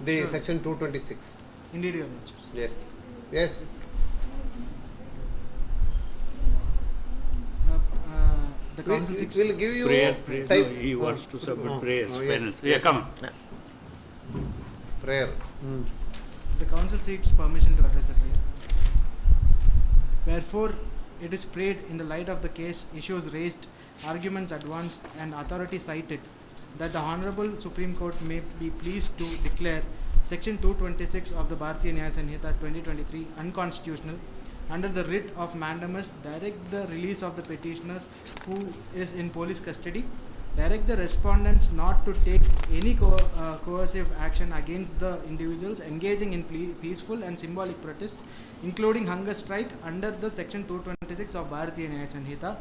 the Sure. section 226. indeed, your lordships. Yes. Yes. The We council six. will give you Prayer, type. no, he wants to submit prayers. yes, Finance. Yeah, yes. come on. Prayer. The council seeks permission to address the prayer. Wherefore, it is prayed in the light of the case, issues raised, arguments advanced, and authority cited, that the Honorable Supreme Court may be pleased to declare Section 226 of the Bharatiya Nyaya Sanhita 2023 unconstitutional, under the writ of mandamus, direct the release of the petitioners who is in police custody, direct the respondents not to take any coercive action against the individuals engaging in peaceful and symbolic protest, including hunger strike under the Section 226 of Bharatiya Nyaya Sanhita,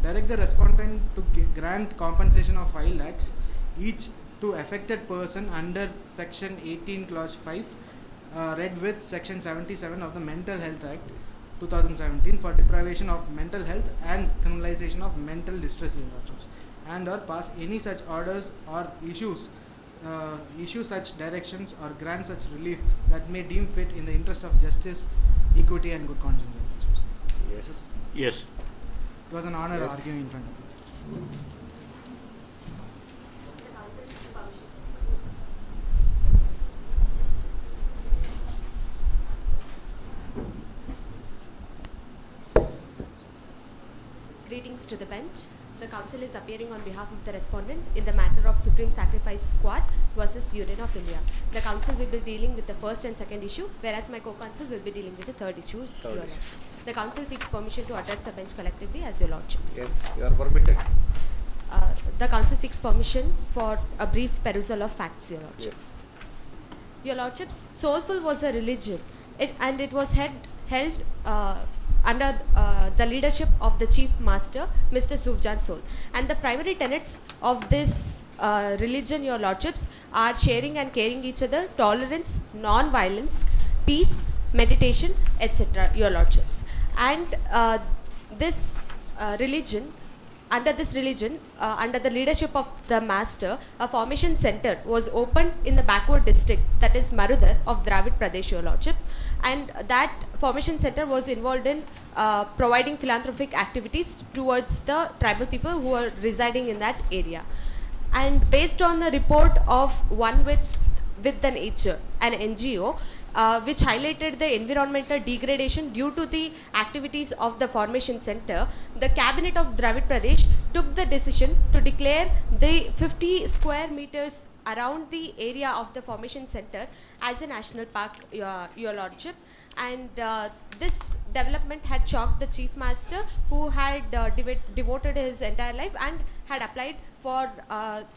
direct the respondent to grant compensation of 5 lakhs each to affected person under Section 18 Clause 5, read with Section 77 of the Mental Health Act 2017 for deprivation of mental health and criminalization of mental distress, your lordships, and or pass any such orders or issue such directions or grant such relief that may deem fit in the interest of justice, equity, and good conscience, your lordships. Yes. Yes. It was an honor Yes. arguing in front of you. Greetings to the bench. The council is appearing on behalf of the respondent in the matter of Supreme Sacrifice Squad versus Union of India. The council will be dealing with the first and second issue, whereas my co-counsel will be dealing with the third issue. Your Lordship. The council seeks permission to address the bench collectively as your lordship. Yes, you are permitted. The council seeks permission for a brief perusal of facts, your lordship. Yes. Your lordships, soulful was a religion, and it was held under the leadership of the chief master, Mr. Suvjan Sol. And the primary tenets of this religion, your lordships, are sharing and caring each other, tolerance, non-violence, peace, meditation, etc., your lordships. And this religion, under the leadership of the master, a formation center was opened in the backward district, that is Marudar of Dravid Pradesh, your lordship, and that formation center was involved in providing philanthropic activities towards the tribal people who are residing in that area. And based on the report of One with the Nature, an NGO, which highlighted the environmental degradation due to the activities of the formation center, the cabinet of Dravid Pradesh took the decision to declare the 50 square meters around the area of the formation center as a national park, your lordship. And this development had shocked the chief master, who had devoted his entire life and had applied for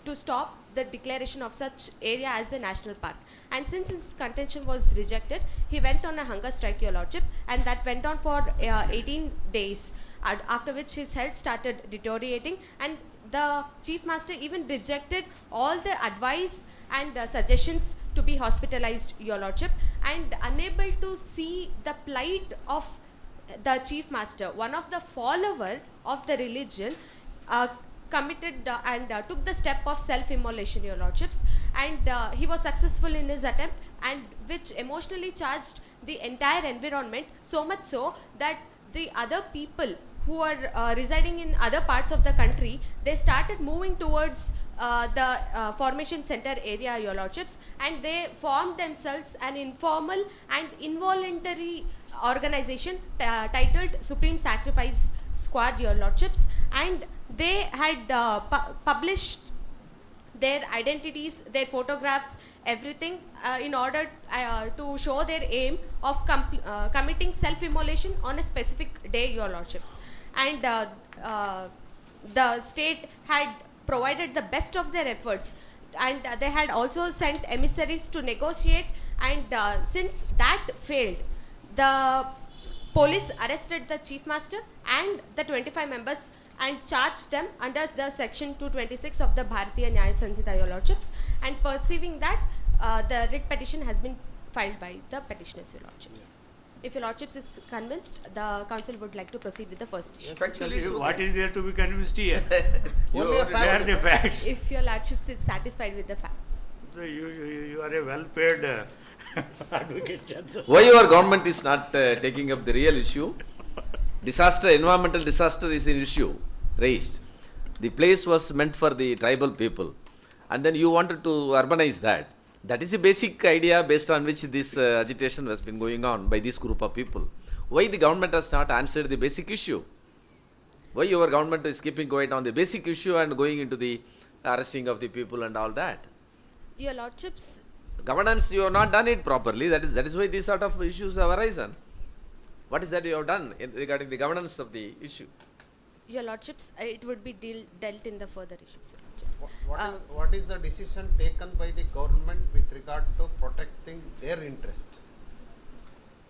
to stop the declaration of such area as a national park. And since his contention was rejected, he went on a hunger strike, your lordship, and that went on for 18 days, after which his health started deteriorating, and the chief master even rejected all the advice and suggestions to be hospitalized, your lordship. And unable to see the plight of the chief master, one of the follower of the religion committed and took the step of self-immolation, your lordships, and he was successful in his attempt, and which emotionally charged the entire environment, so much so that the other people who are residing in other parts of the country, they started moving towards the formation center area, your lordships, and they formed themselves an informal and involuntary organization titled Supreme Sacrifice Squad, your lordships, and they had published their identities, their photographs, everything in order to show their aim of committing self-immolation on a specific day, your lordships. And the state had provided the best of their efforts, and they had also sent emissaries to negotiate and since that failed, the police arrested the chief master and the 25 members and charged them under the section 226 of the Bharatiya Nyaya Sanhita, your lordships, and perceiving that the writ petition has been filed by the petitioners, your lordships. If your lordships is convinced, the council would like to proceed with the first issue. Factually, it's What is there to be convinced here? Only a Where are fact. the facts? If your lordships is satisfied with the facts. So you are a well-paid advocate, Chandra. Why your government is not taking up the real issue? Disaster, environmental disaster is an issue raised. The place was meant for the tribal people, and then you wanted to urbanize that. That is a basic idea based on which this agitation has been going on by this group of people. Why the government has not answered the basic issue? Why your government is keeping quiet on the basic issue and going into the arresting of the people and all that? Your lordships, Governance, you have not done it properly. That is why these sort of issues have arisen. What is that you have done regarding the governance of the issue? your lordships, it would be dealt in the further issues, your lordships. What is the decision taken by the government with regard to protecting their interest?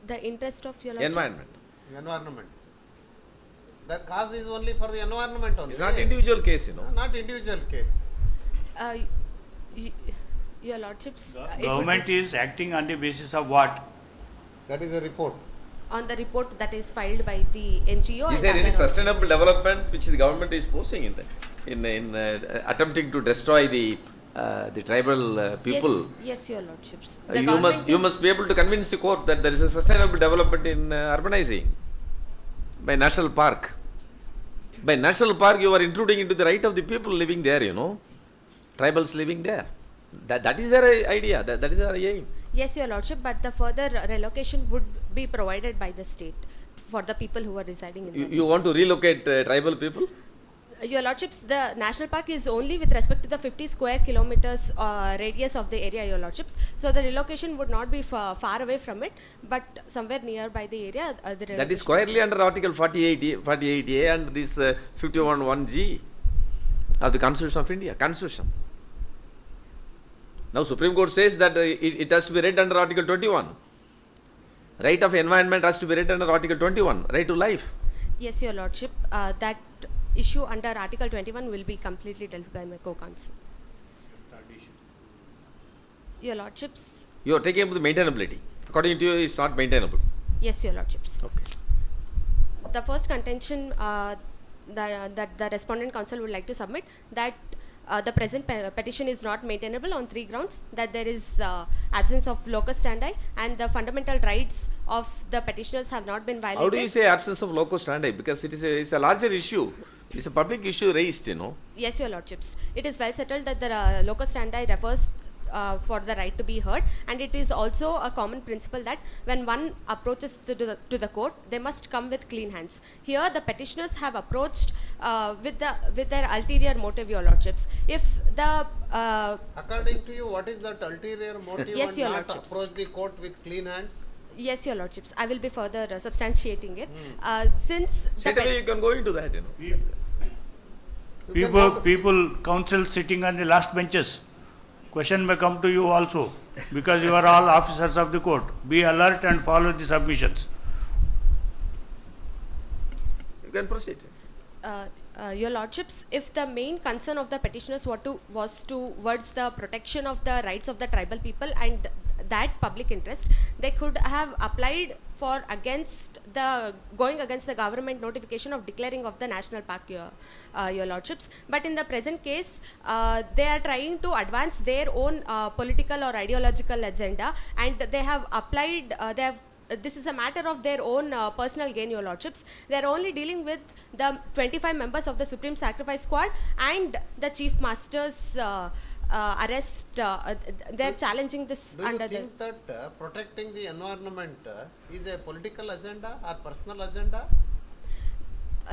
The interest of your lordship. Environment. Environment. The cause is only for the environment only. It's not individual case, you know. Not individual case. Your lordships, it would Government is acting on the basis of what? That is a report. on the report that is filed by the NGO. Is and there any other sustainable development which the government is posing in attempting to destroy the tribal people? Yes, your lordships. You must be able to convince the court that there is a sustainable development in urbanizing by national park. By national park, you are intruding into the right of the people living there, you know, tribals living there. That is their idea. That is their aim. Yes, your lordship, but the further relocation would be provided by the state for the people who are residing in the You want to relocate tribal people? Your lordships, the national park is only with respect to the 50 square kilometers radius of the area, your lordships. So the relocation would not be far away from it, but somewhere nearby the area. That is squarely under Article 48A and this 51(1)(g) of the Constitution of India. Constitution. Now Supreme Court says that it has to be read under Article 21. Right of environment has to be read under Article 21. Right to life. Yes, your lordship, that issue under Article 21 will be completely dealt by my co-counsel. Your lordships, You are taking up the maintainability. According to you, it's not maintainable. yes, your lordships. Okay. The first contention that the respondent counsel would like to submit, that the present petition is not maintainable on 3 grounds: that there is absence of locus standi and the fundamental rights of the petitioners have not been violated. How do you say absence of locus standi? Because it's a larger issue. It's a public issue raised, you know. Yes, your lordships. It is well settled that the locus standi refers for the right to be heard, and it is also a common principle that when one approaches to the court, they must come with clean hands. Here, the petitioners have approached with their ulterior motive, your lordships. If the According to you, what is that ulterior motive Yes, and your not lordships. approach the court with clean hands? Yes, your lordships, I will be further substantiating it. Since the Straight away you can go into that, you know. You can People, counsel sitting on the last benches. Question may come to you also, because you are all officers of the court. Be alert and follow the submissions. You can proceed. Your lordships, if the main concern of the petitioners was towards the protection of the rights of the tribal people and that public interest, they could have applied for going against the government notification of declaring of the national park, your lordships. But in the present case, they are trying to advance their own political or ideological agenda, and they have applied, this is a matter of their own personal gain, your lordships. They are only dealing with the 25 members of the Supreme Sacrifice Squad and the Chief Master's arrest. They are challenging this Do you under the... think that protecting the environment is a political agenda or personal agenda?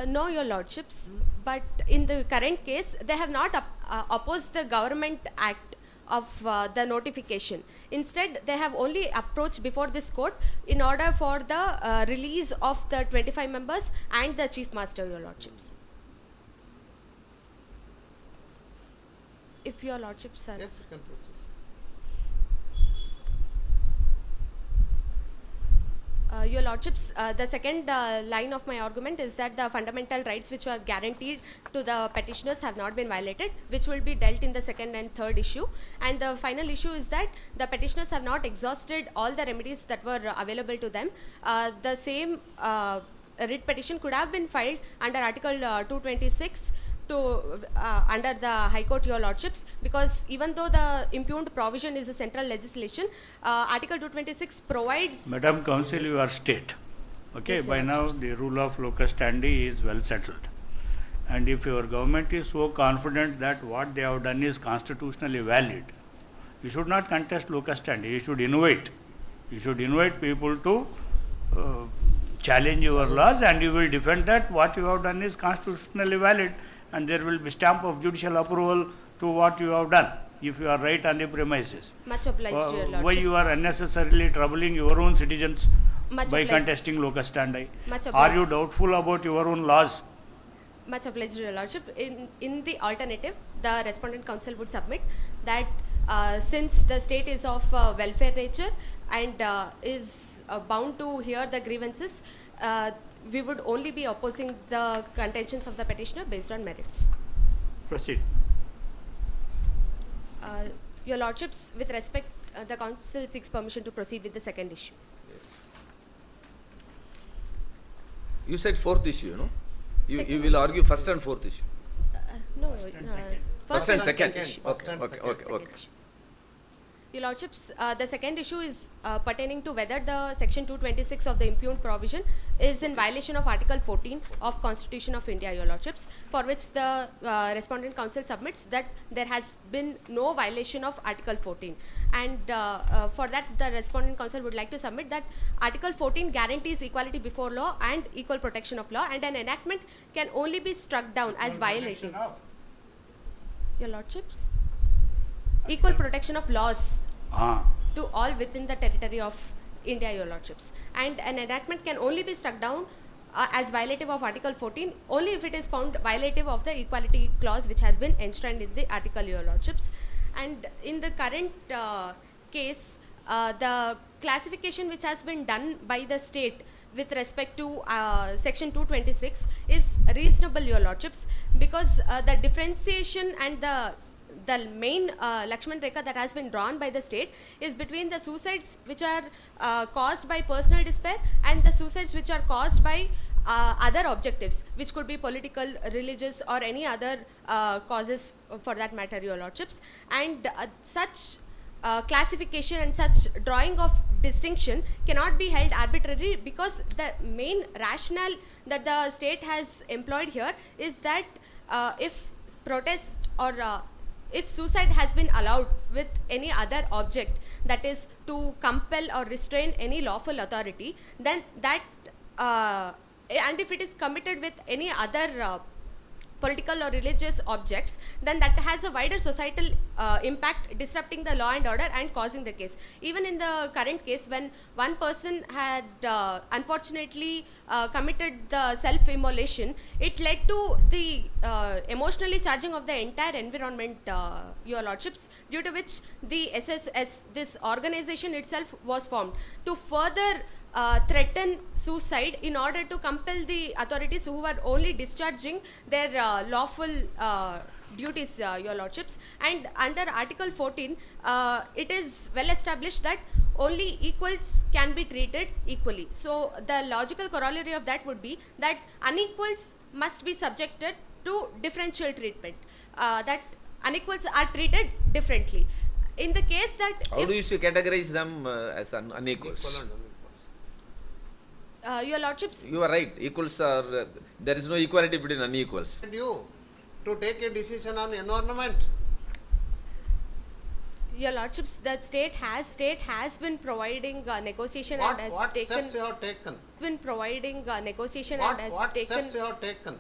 No, your lordships, but in the current case, they have not opposed the government act of the notification. Instead, they have only approached before this court in order for the release of the 25 members and the Chief Master, your lordships. If your lordships are... Yes, you can proceed. Your Lordships, the second line of my argument is that the fundamental rights which were guaranteed to the petitioners have not been violated, which will be dealt in the second and third issue. And the final issue is that the petitioners have not exhausted all the remedies that were available to them. The same writ petition could have been filed under Article 226 to under the High Court, Your Lordships, because even though the impugned provision is a central legislation, Article 226 provides. Madam Counsel, you are state. Okay, Yes, by Your now Lordships. the rule of locus standi is well settled. And if your government is so confident that what they have done is constitutionally valid, you should not contest locus standi. You should innovate. You should invite people to challenge your laws, and you will defend that what you have done is constitutionally valid, and there will be stamp of judicial approval to what you have done if you are right on the premises. Much obliged, Your Lordship. Why you are unnecessarily troubling your own citizens Much by obliged. contesting locus standi? Much Are you obliged. doubtful about your own laws? Much obliged, Your Lordship. In the alternative, the Respondent Council would submit that since the state is of welfare nature and is bound to hear the grievances, we would only be opposing the contentions of the petitioner based on merits. Proceed. Your Lordships, with respect, the Council seeks permission to proceed with the second issue. You said fourth issue, no? You will argue first and fourth issue. No, First and second. issue. First and Okay, second. okay, okay. Second issue. Your Lordships, the second issue is pertaining to whether the section 226 of the impugned provision is in violation of Article 14 of Constitution of India, Your Lordships, for which the Respondent Council submits that there has been no violation of Article 14. And for that, the Respondent Council would like to submit that Article 14 guarantees equality before law and equal protection of law, and an enactment can only be struck down as violating. Your Lordships? Equal protection of laws to all within the territory of India, Your Lordships. And an enactment can only be struck down as violative of Article 14 only if it is found violative of the equality clause which has been enshrined in the article, Your Lordships. And in the current case, the classification which has been done by the state with respect to section 226 is reasonable, Your Lordships, because the differentiation and the main Lakshman Rekha that has been drawn by the state is between the suicides which are caused by personal despair and the suicides which are caused by other objectives, which could be political, religious, or any other causes for that matter, Your Lordships. And such classification and such drawing of distinction cannot be held arbitrary, because the main rationale that the state has employed here is that if protest or if suicide has been allowed with any other object, that is to compel or restrain any lawful authority, then that and if it is committed with any other political or religious objects, then that has a wider societal impact, disrupting the law and order and causing the case. Even in the current case, when one person had unfortunately committed the self-immolation, it led to the emotionally charging of the entire environment, Your Lordships, due to which the SSS, this organization itself, was formed to further threaten suicide in order to compel the authorities who were only discharging their lawful duties, Your Lordships. And under Article 14, it is well established that only equals can be treated equally. So the logical corollary of that would be that unequals must be subjected to differential treatment, that unequals are treated differently. In the case that How do you categorize them as unequals? Your Lordships, You are right. Equals are, there is no equality between unequals. You to take a decision on environment. Your Lordships, the state has been providing negotiation and has What taken steps you have taken? been providing negotiation What and has taken. steps you have taken?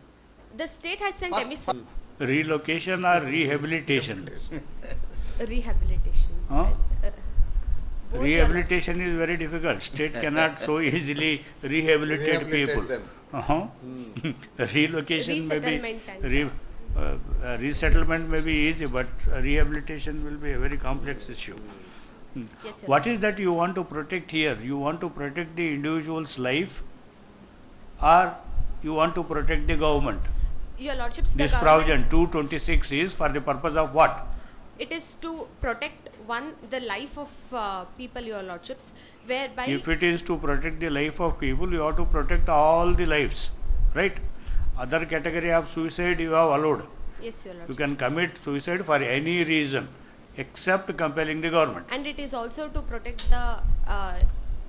The state had sent First- emissary Relocation or rehabilitation? rehabilitation. Huh? Both, Your Rehabilitation is very difficult. State cannot so easily rehabilitate people. them. Relocation may be, Resettlement and- resettlement may be easy, but rehabilitation will be a very complex issue. Yes, Your What is that you want to protect here? You want to protect the individual's life, or you want to protect the government? Your Lordships, the This government, provision 226 is for the purpose of what? it is to protect the life of people, Your Lordships, whereby If it is to protect the life of people, you have to protect all the lives, right? Other category of suicide you have allowed. yes, Your You Lordships. can commit suicide for any reason except compelling the government. And it is also to protect the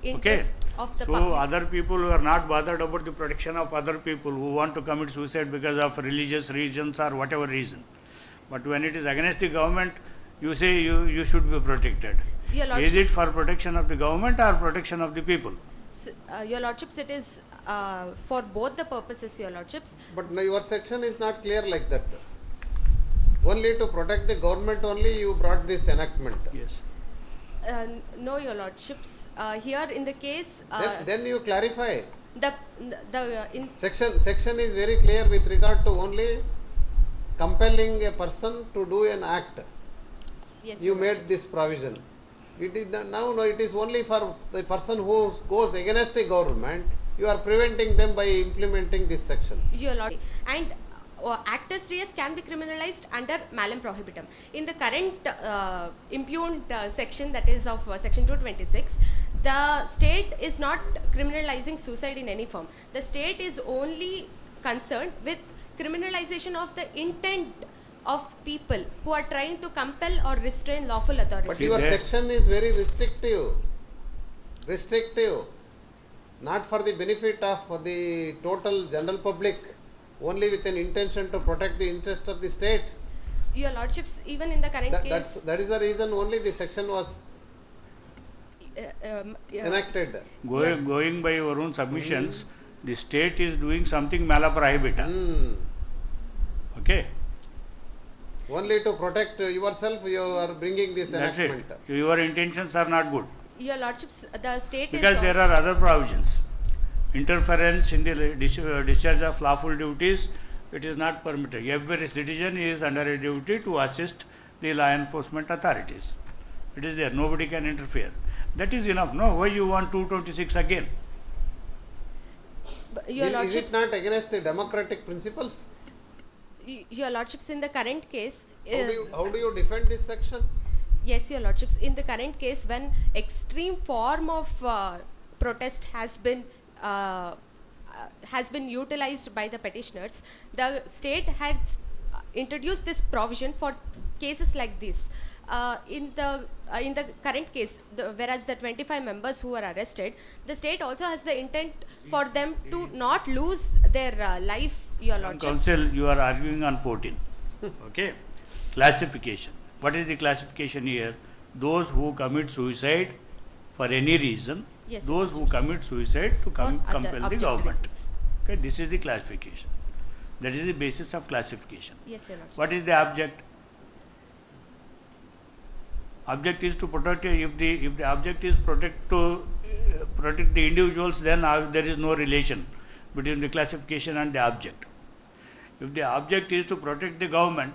interest of the So public. other people who are not bothered about the protection of other people who want to commit suicide because of religious reasons or whatever reason. But when it is against the government, you say you should be protected. Your Is Lordships, it for protection of the government or protection of the people? Your Lordships, it is for both the purposes, Your Lordships. But no, your section is not clear like that. Only to protect the government only you brought this enactment. Yes. No, Your Lordships. Here in the case, Then you clarify. in Section is very clear with regard to only compelling a person to do an act. yes, You Your made Lordships. this provision. It is now no, it is only for the person who goes against the government. You are preventing them by implementing this section. Your Lord, and actus reus can be criminalized under malum prohibitum. In the current impugned section, that is of section 226, the state is not criminalizing suicide in any form. The state is only concerned with criminalization of the intent of people who are trying to compel or restrain lawful authority. But See, your there- section is very restrictive. Not for the benefit of the total general public, only with an intention to protect the interest of the state. Your Lordships, even in the current case, That is the reason only the section was yeah. enacted. Going by your own submissions, the state is doing something mala prohibita. Okay. Only to protect yourself, you are bringing this That's it. enactment. Your intentions are not good. Your Lordships, the state Because is there are other provisions. Interference in the discharge of lawful duties, it is not permitted. Every citizen is under a duty to assist the law enforcement authorities. It is there. Nobody can interfere. That is enough. No, why you want 226 again? Your Is it Lordships, not against the democratic principles? Your Lordships, in the current case, How do you defend this section? yes, Your Lordships, in the current case, when extreme form of protest has been utilized by the petitioners, the state has introduced this provision for cases like this. In the current case, whereas the 25 members who were arrested, the state also has the intent for them to not lose their life, Your Lordship. Council, you are arguing on 14. Okay. Classification. What is the classification here? Those who commit suicide for any reason, Yes, those who commit suicide to For other compel the objective government. reasons. Okay, this is the classification. That is the basis of classification. Yes, Your Lordship. What is the object? Object is to protect. If the object is protect the individuals, then there is no relation between the classification and the object. If the object is to protect the government,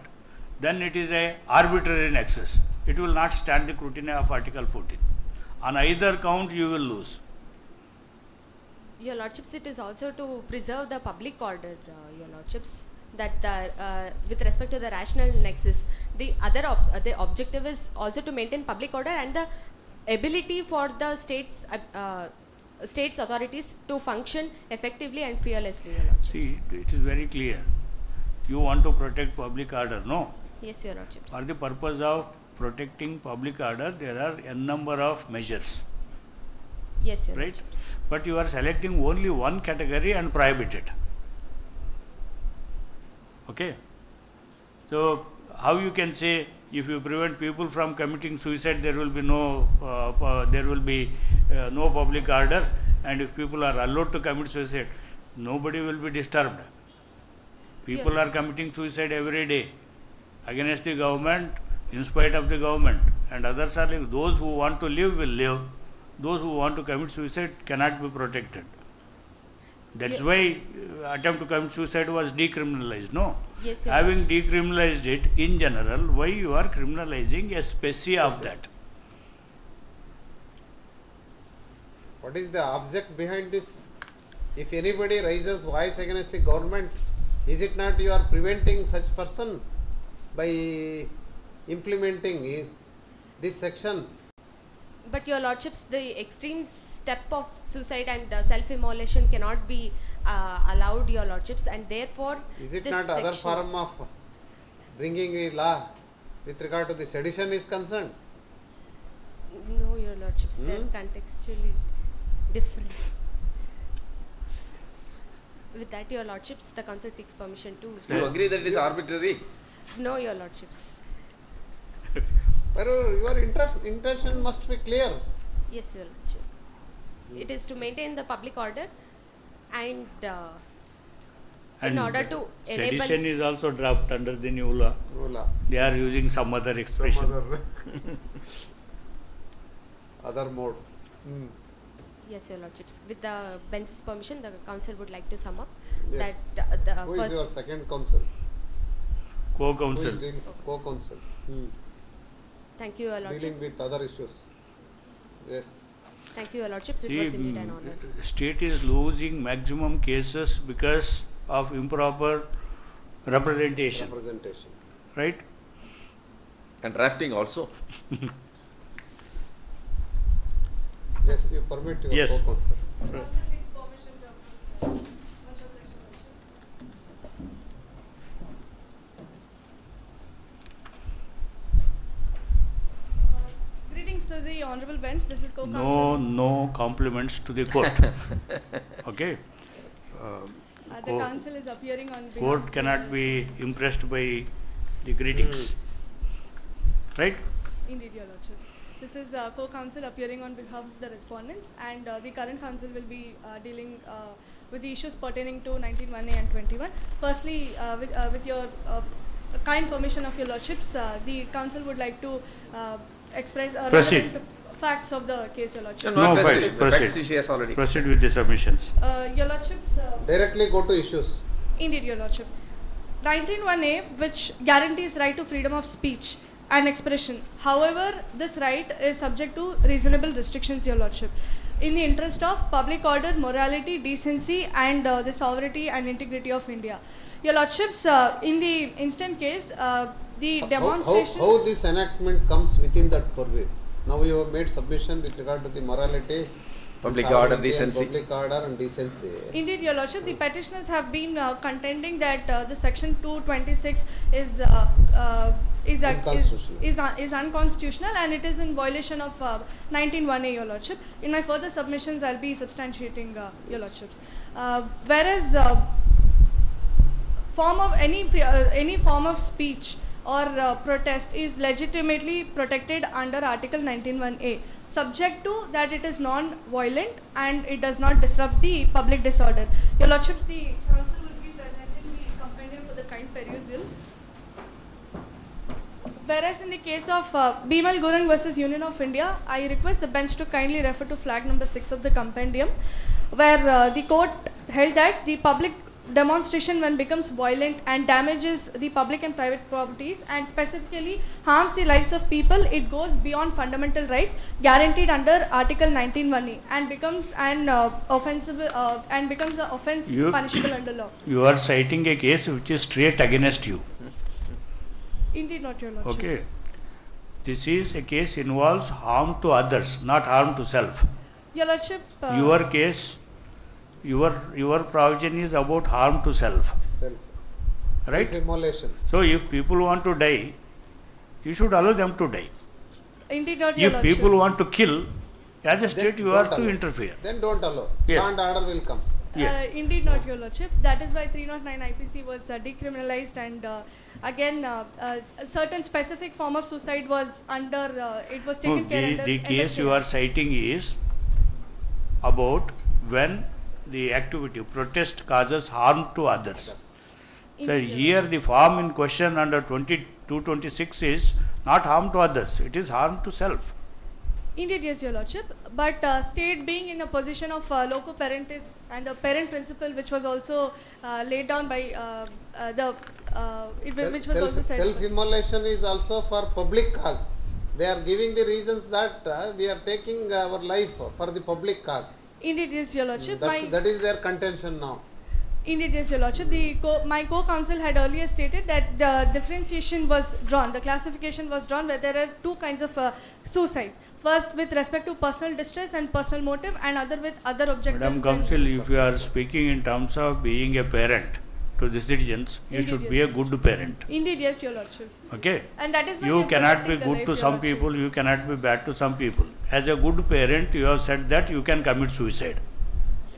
then it is a arbitrary nexus. It will not stand the scrutiny of Article 14. On either count, you will lose. Your Lordships, it is also to preserve the public order, Your Lordships, that the, with respect to the rational nexus, the objective is also to maintain public order and the ability for the states authorities to function effectively and fearlessly, Your Lordships. See, it is very clear. You want to protect public order, no? Yes, Your Lordships. For the purpose of protecting public order, there are n number of measures, Yes, Your right? Lordships. But you are selecting only one category and prohibit it. Okay? So, how you can say if you prevent people from committing suicide, there will be no public order, and if people are allowed to commit suicide, nobody will be disturbed. People Yeah. are committing suicide every day against the government, in spite of the government, and others are like those who want to live will live. Those who want to commit suicide cannot be protected. That's Yeah. why attempt to commit suicide was decriminalized. No, Yes, Your having decriminalized it in general, why you are criminalizing a specie of that? What is the object behind this? If anybody raises voice against the government, is it not you are preventing such person by implementing this section? But your lordships, the extreme step of suicide and self-immolation cannot be allowed, your lordships, and therefore Is it this not other section- form of bringing a law with regard to the sedition is concerned? No, your lordships, they're contextually different. With that, your lordships, the council seeks permission to. Do you agree that it is arbitrary? No, your lordships. But your intention must be clear. Yes, your lordship. It is to maintain the public order and in order to enable. Sedition is also dropped under the new law. No law. They are using some other expression. Some other mode. Yes, your lordships. With the bench's permission, the council would like to sum up Yes. that the Who is first. your second counsel? Who Co-counsel. is dealing co-counsel? Thank you, your lordship. Dealing with other issues. Yes. Thank you, your lordships. It See, was indeed an honor. state is losing maximum cases because of improper representation, Representation. right? And drafting also. Yes, you permit your Yes. co-counsel. Greetings to the honorable bench. This is co-counsel. No compliments to the court. Okay. The council is appearing on behalf Court of cannot the- be impressed by the greetings, right? Indeed, your lordships. This is co-counsel appearing on behalf of the respondents, and the current council will be dealing with the issues pertaining to 19(1)(a) and 21. Firstly, with your kind permission of your lordships, the council would like to express Proceed. relevant facts of the case, your lordships. No, proceed. proceed. Facts she has already. Proceed with the submissions. Your lordships. Directly go to issues. Indeed, your lordship. 19(1)(a), which guarantees right to freedom of speech and expression. However, this right is subject to reasonable restrictions, your lordship, in the interest of public order, morality, decency, and the sovereignty and integrity of India. Your lordships, in the instant case, the demonstrations. How this enactment comes within that purview? Now you have made submission with regard to the morality, Public sovereignty order, decency. and public order and decency. Indeed, your lordship, the petitioners have been contending that the section 226 is Unconstitutional. is unconstitutional, and it is in violation of 19(1)(a), your lordship. In my further submissions, I'll be substantiating your lordships. Whereas any form of speech or protest is legitimately protected under Article 19(1)(a), subject to that it is non-violent and it does not disrupt the public disorder. Your lordships, the council will be presenting the compendium for the kind perusal. Whereas in the case of Bimal Gurung versus Union of India, I request the bench to kindly refer to flag number 6 of the compendium, where the court held that the public demonstration, when becomes violent and damages the public and private properties and specifically harms the lives of people, it goes beyond fundamental rights guaranteed under Article 19(1)(a) and becomes an offensive and becomes an offence punishable under law. You are citing a case which is straight against you. Indeed, not your lordships. Okay. This is a case involves harm to others, not harm to self. Your lordship. Your case, your provision is about harm to self, Self. right? Self-immolation. So if people want to die, you should allow them to die. Indeed, not your If lordship. people want to kill, as a state you don't have to allow. interfere. Then don't allow. Yes. Law and order will come. Yeah. Indeed, not your lordship. That is why 309 IPC was decriminalized, and again, a certain specific form of suicide was under. It was taken care under. The case you NAAC. are citing is about when the activity, protest causes harm to others. So Indeed, your here the form in question under 226 is not harm to others, it is harm to self. Indeed, yes, your lordship. But state being in a position of loco parentis and a parent principle, which was also laid down by which was also said. Self-immolation is also for public cause. They are giving the reasons that we are taking our life for the public cause. Indeed, yes, Your Lordship. That is their contention now. Indeed, yes, Your Lordship. My co-counsel had earlier stated that the differentiation was drawn, the classification was drawn where there are two kinds of suicide. First with respect to personal distress and personal motive, and other with other objectives. Madam Counsel, if you are speaking in terms of being a parent to the citizens, you Indeed, should yes. be a good parent. Indeed, yes, Your Lordship. Okay? And that is why You I am cannot be protecting the good right, to Your some Lordship. people, you cannot be bad to some people. As a good parent, you have said that you can commit suicide.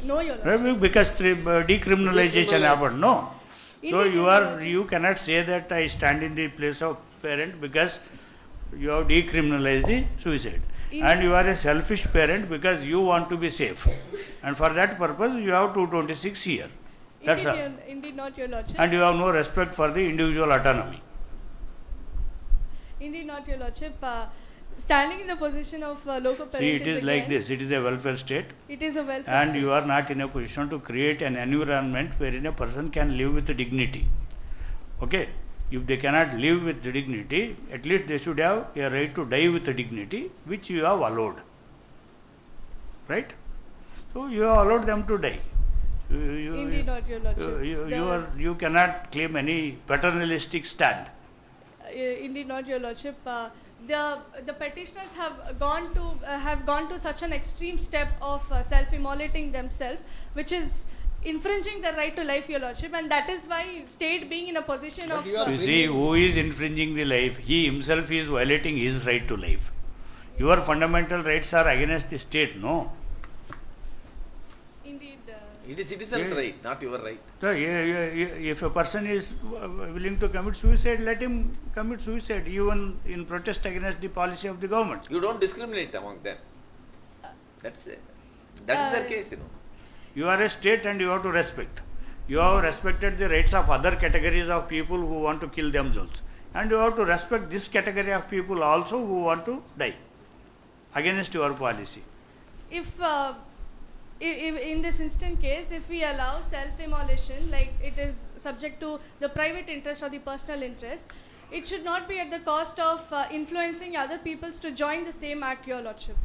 No, Your Lordship. Right? Because decriminalization happened, no? So Indeed, you Your are, Lordship. you cannot say that I stand in the place of parent because you have decriminalized the suicide. And you are a selfish parent because you want to be safe. And for that purpose, you have 226 here. That's all. Indeed not, Your Lordship. And you have no respect for the individual autonomy. Indeed not, Your Lordship. Standing in the position of local parent See, it is like again, this. It is a welfare state. It is a welfare And state. you are not in a position to create an environment wherein a person can live with dignity. Okay? If they cannot live with dignity, at least they should have a right to die with dignity, which you have allowed. Right? So you have allowed them to die. Indeed not, Your Lordship. You cannot claim any paternalistic stand. Indeed not, Your Lordship. The petitioners have gone to such an extreme step of self-immolating themselves, which is infringing the right to life, Your Lordship, and that is why state being in a position But of you are You see, who is infringing the life? He himself is violating his right to life. Your fundamental rights are against the state, no? indeed. It is citizens' Yeah. right, not your right. So, if a person is willing to commit suicide, let him commit suicide, even in protest against the policy of the government. You don't discriminate among them. That's it. That is their case, you know. You are a state and you have to respect. You have respected the rights of other categories of people who want to kill themselves. And you have to respect this category of people also who want to die against your policy. If in this instant case, if we allow self-immolation, like it is subject to the private interest or the personal interest, it should not be at the cost of influencing other peoples to join the same act, Your Lordship.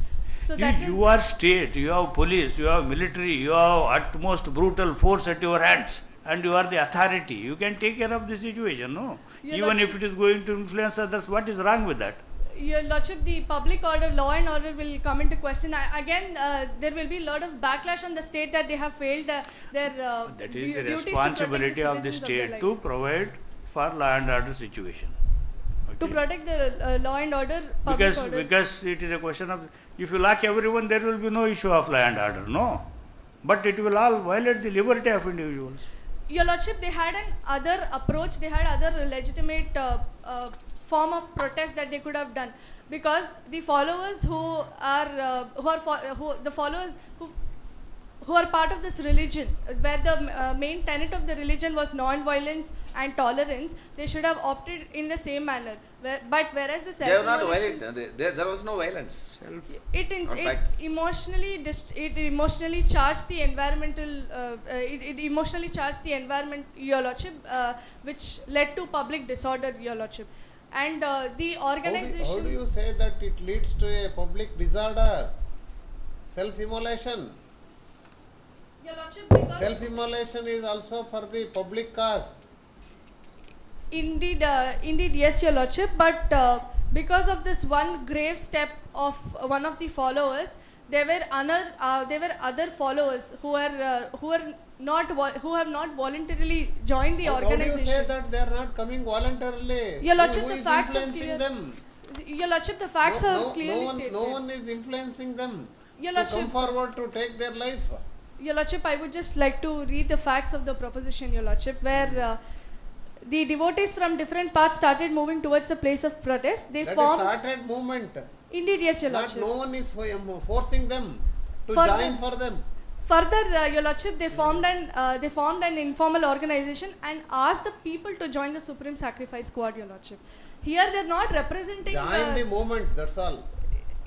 So that You are state, you have police, you have military, you have utmost brutal force at your hands, and you are the authority. You can take care of the situation, no? Your Even if Lordship- it is going to influence others, what is wrong with that? Your Lordship, the public order, law and order will come into question. Again, there will be a lot of backlash on the state that they have failed their That is the duties to protect responsibility of the citizens their state life. to provide for law and order situation. To Okay? protect the law and order, public order. Because it is a question of, if you lock everyone, there will be no issue of law and order, no? But it will all violate the liberty of individuals. Your Lordship, they had an other approach, they had other legitimate form of protest that they could have done, because the followers who are part of this religion, where the main tenet of the religion was non-violence and tolerance, they should have opted in the same manner. But whereas the They are not self-immolation, violent. There was no violence. Self. it emotionally charged the environmental it emotionally charged the environment, Your Lordship, which led to public disorder, Your Lordship, and the organization. How do you say that it leads to a public disorder? Self-immolation. Your Lordship, because Self-immolation is also for the public cause. indeed yes, Your Lordship, but because of this one grave step of one of the followers, there were other followers who have not voluntarily joined the How do you organization. say that they are not coming voluntarily? Your Lordship, Who the is facts are influencing clear. them? Your Lordship, the facts are clearly stated. No one is influencing them Your to come Lordship, forward to take their life. Your Lordship, I would just like to read the facts of the proposition, Your Lordship, where the devotees from different parts started moving towards the place of protest. They That is formed. started movement. Indeed, yes, Your Not Lordship. no one is forcing them to For join the- for them. Further, Your Lordship, they formed an informal organization and asked the people to join the Supreme Sacrifice Squad, Your Lordship. Here, they are not representing. Join the movement, that's all.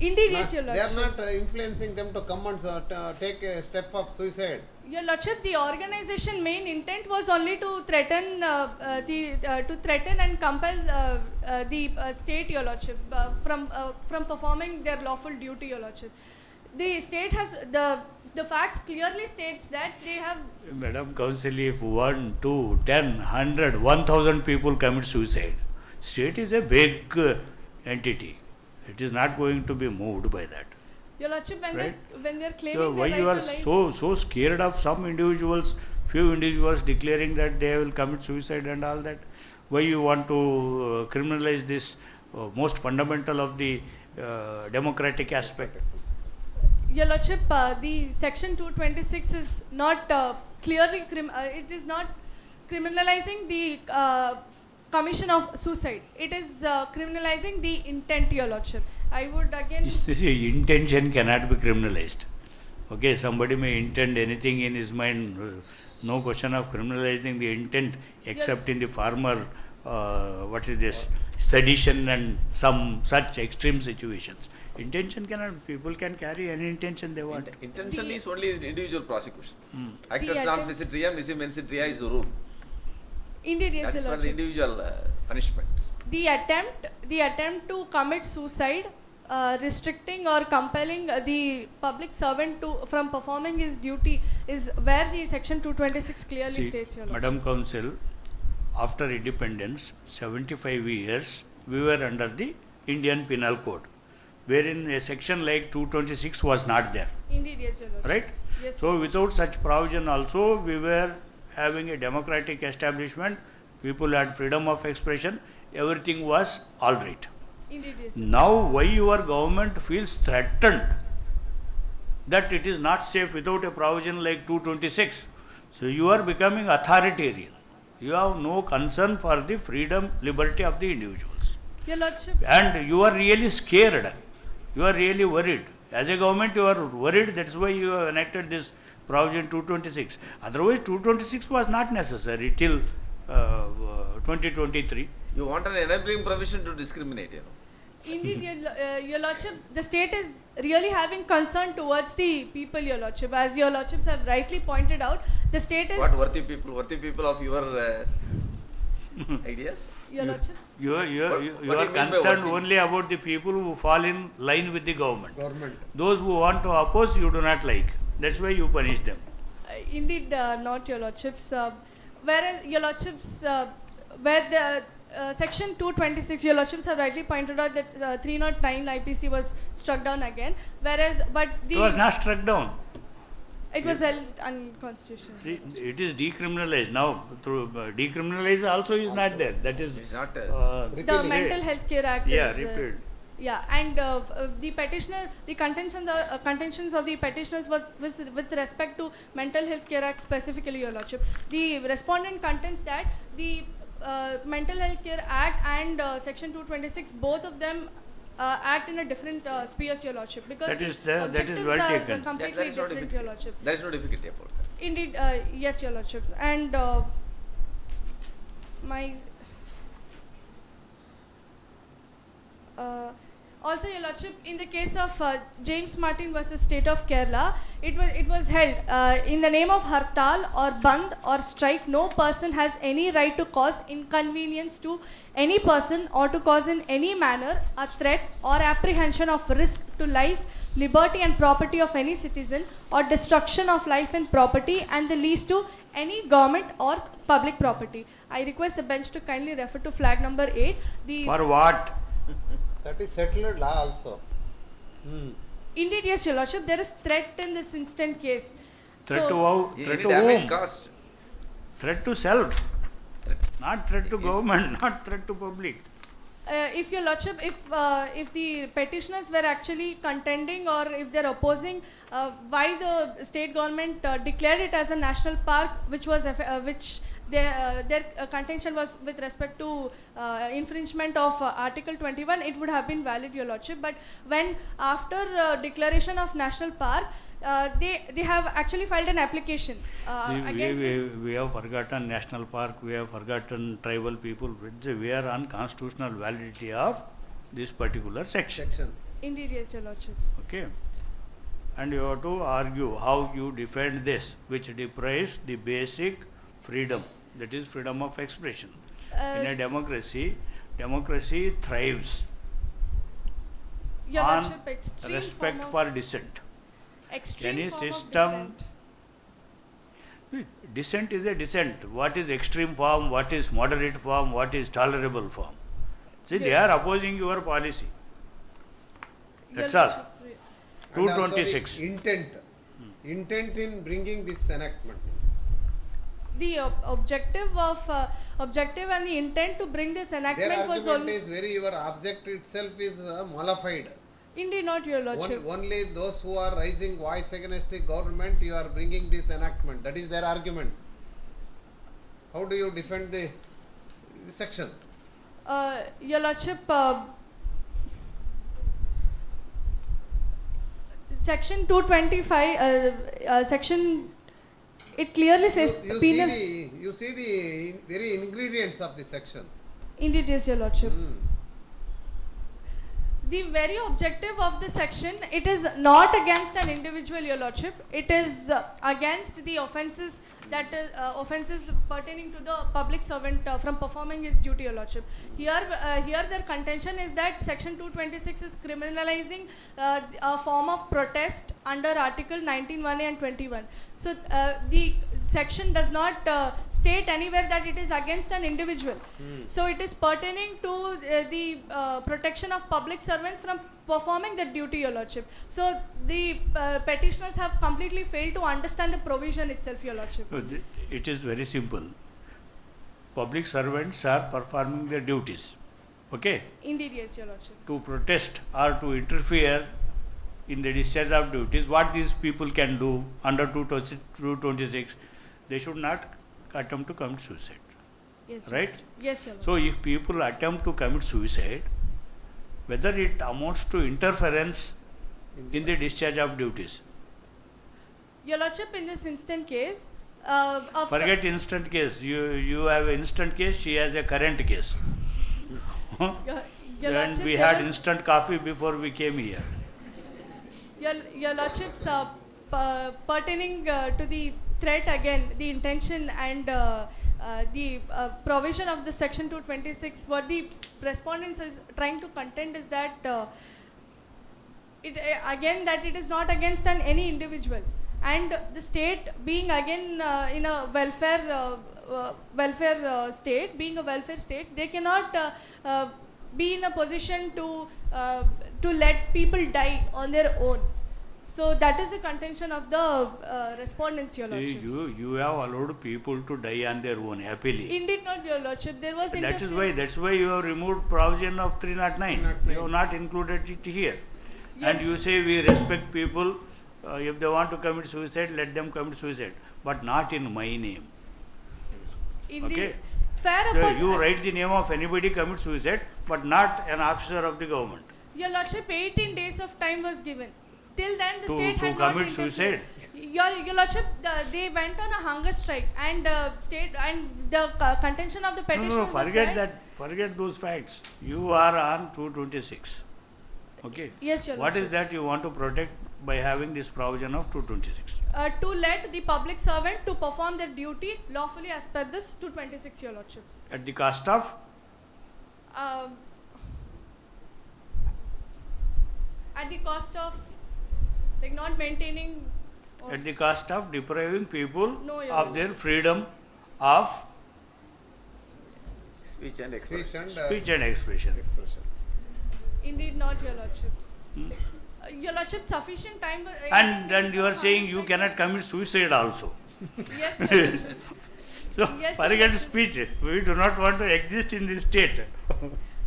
Indeed, yes, Your They are Lordship. not influencing them to come and take a step of suicide. Your Lordship, the organization main intent was only to threaten and compel the state, Your Lordship, from performing their lawful duty, Your Lordship. The state has, the the facts clearly states that they have. Madam Counsel, if 1, 2, 10, 100, 1000 people commit suicide, state is a big entity. It is not going to be moved by that. Your Lordship, Right. when they're claiming So why their you right are to life, so scared of some individuals, few individuals declaring that they will commit suicide and all that? Why you want to criminalize this most fundamental of the democratic aspect? Your Lordship, the section 226 is not clearly, it is not criminalizing the commission of suicide. It is criminalizing the intent, Your Lordship. I would again. Intention cannot be criminalized. Okay, somebody may intend anything in his mind. No question of criminalizing the intent, except in the former, what is this, sedition and some such extreme situations. Intention cannot, people can carry any intention they want. Intention is only in individual prosecution. The Actus non attempt- facit rea, nisi mensit rea is the rule. Indeed, yes, That is Your for the Lordship. individual punishment. The attempt to commit suicide, restricting or compelling the public servant from performing his duty is where the section 226 clearly See, states, Your Lordship. Madam Counsel, after independence, 75 years, we were under the Indian Penal Code, wherein a section like 226 was not there, Indeed, yes, Your Lordship. right? Yes. So without such provision also, we were having a democratic establishment, people had freedom of expression, everything was all right. Indeed, yes. Now why your government feels threatened that it is not safe without a provision like 226? So you are becoming authoritarian. You have no concern for the freedom, liberty of the individuals. Your Lordship, And you are really scared. You are really worried. As a government you are worried, that's why you have enacted this provision 226. Otherwise 226 was not necessary till 2023. You want an enabling provision to discriminate, indeed, Your Lordship, the state is really having concern towards the people, Your Lordship. As Your Lordships have rightly pointed out, the state is. What worthy people of your ideas? Your Lordship. You What do you are mean by concerned working? only about the people who fall in line with the government. Government. Those who want to oppose, you do not like. That's why you punish them. Indeed, not, Your Lordships. Whereas, Your Lordships, where the section 226, Your Lordships have rightly pointed out that 309 IPC was struck down again. Whereas, but It was not struck down. it was held unconstitutional. See, it is decriminalized now. Through decriminalized also is not there. That is It's not The Repealing. Mental Health Care Act yeah, is. repealed. Yeah, and the petitioner, the contentions of the petitioners was with respect to Mental Health Care Act specifically, Your Lordship. The respondent contends that the Mental Health Care Act and Section 226, both of them act in a different spheres, Your Lordship, because That is the there- that is objectives well are taken. completely that is not different, difficult. Your Lordship. There is no difficulty about that. Indeed, yes, Your Lordship. And my also, Your Lordship, in the case of James Martin versus State of Kerala, it was held in the name of Hartal or Bandh or strike. No person has any right to cause inconvenience to any person or to cause in any manner a threat or apprehension of risk to life, liberty and property of any citizen, or destruction of life and property and the lease to any government or public property. I request the bench to kindly refer to flag number 8. The For what? That is settled law also. Indeed, yes, Your Lordship, there is threat in this instant case. Threat to So, how? Any Threat to damage whom? caused? Threat to self. Not threat to government, not threat to public. if Your Lordship, if the petitioners were actually contending or if they're opposing why the state government declared it as a national park, which was which their contention was with respect to infringement of Article 21, it would have been valid, Your Lordship. But when after declaration of national park, they have actually filed an application against this. We have forgotten national park, we have forgotten tribal people. We are on constitutional validity of this particular section. Indeed, yes, Your Lordship. Okay. And you have to argue how you defend this, which deprives the basic freedom, that is freedom of expression. In a democracy thrives Your on Lordship, extreme respect form for dissent. Extreme any form of system, dissent. dissent is a dissent. What is extreme form, what is moderate form, what is tolerable form? See, they are opposing your policy. That's Your all. Lordship, And also the 226. intent in bringing this enactment. the objective and the intent to bring this Their enactment was argument only is your object itself is mollified. indeed not, your lordship. Only those who are raising voice against the government, you are bringing this enactment. That is their argument. How do you defend the section? Your lordship, section 225, section, it clearly says penal. You see the very ingredients of the section. Indeed, yes, your lordship. Hmm. The very objective of the section, it is not against an individual, your lordship. It is against the offences that offences pertaining to the public servant from performing his duty, your lordship. Here their contention is that section 226 is criminalizing a form of protest under article 19(1)(a) and 21. So the section does not state anywhere that it is against an individual. So it is pertaining to the protection of public servants from performing their duty, your lordship. So the petitioners have completely failed to understand the provision itself, your lordship. It is very simple. Public servants are performing their duties. Okay? Indeed, yes, your lordship. To protest or to interfere in the discharge of duties, what these people can do under 226, they should not attempt to commit suicide. Yes, your Right? lordship. Yes, your lordship. So if people attempt to commit suicide, whether it amounts to interference in the discharge of duties, Your lordship, in this instant case, forget instant case. You have an instant case, she has a current case. Your And lordship, we there had was- instant coffee before we came here. Your lordships, pertaining to the threat again, the intention and the provision of the section 226, what the respondents is trying to contend is that that it is not against any individual, and the state being again in a welfare state, being a welfare state, they cannot be in a position to let people die on their own. So that is the contention of the respondents, your See, lordships. you have allowed people to die on their own happily. Indeed not, your lordship. There was That's why you have removed provision of 309. 309. You have not included it here. And you say we respect people. If they want to commit suicide, let them commit suicide, but not in my name. Indeed. Okay. Fair upon, You write the name of anybody commit suicide, but not an officer of the government. your lordship, 18 days of time was given. Till then, the state To had not commit interfered. suicide. Your lordship, they went on a hunger strike, and state and the contention of the petition No, was forget that. Forget those facts. You are on 226. Okay. Yes, your What lordship. is that you want to protect by having this provision of 226? To let the public servant to perform their duty lawfully as per this 226, your lordship. At the cost of? At the cost of like not maintaining or At the cost of depriving people No, Your of their freedom of Speech and expression. Speech and speech and expression. expressions. indeed not, your lordships. Your lordship, sufficient time. And then you are saying you cannot commit suicide also. Yes, your lordship. So Yes, forget Your speech. We do not want to exist in this state.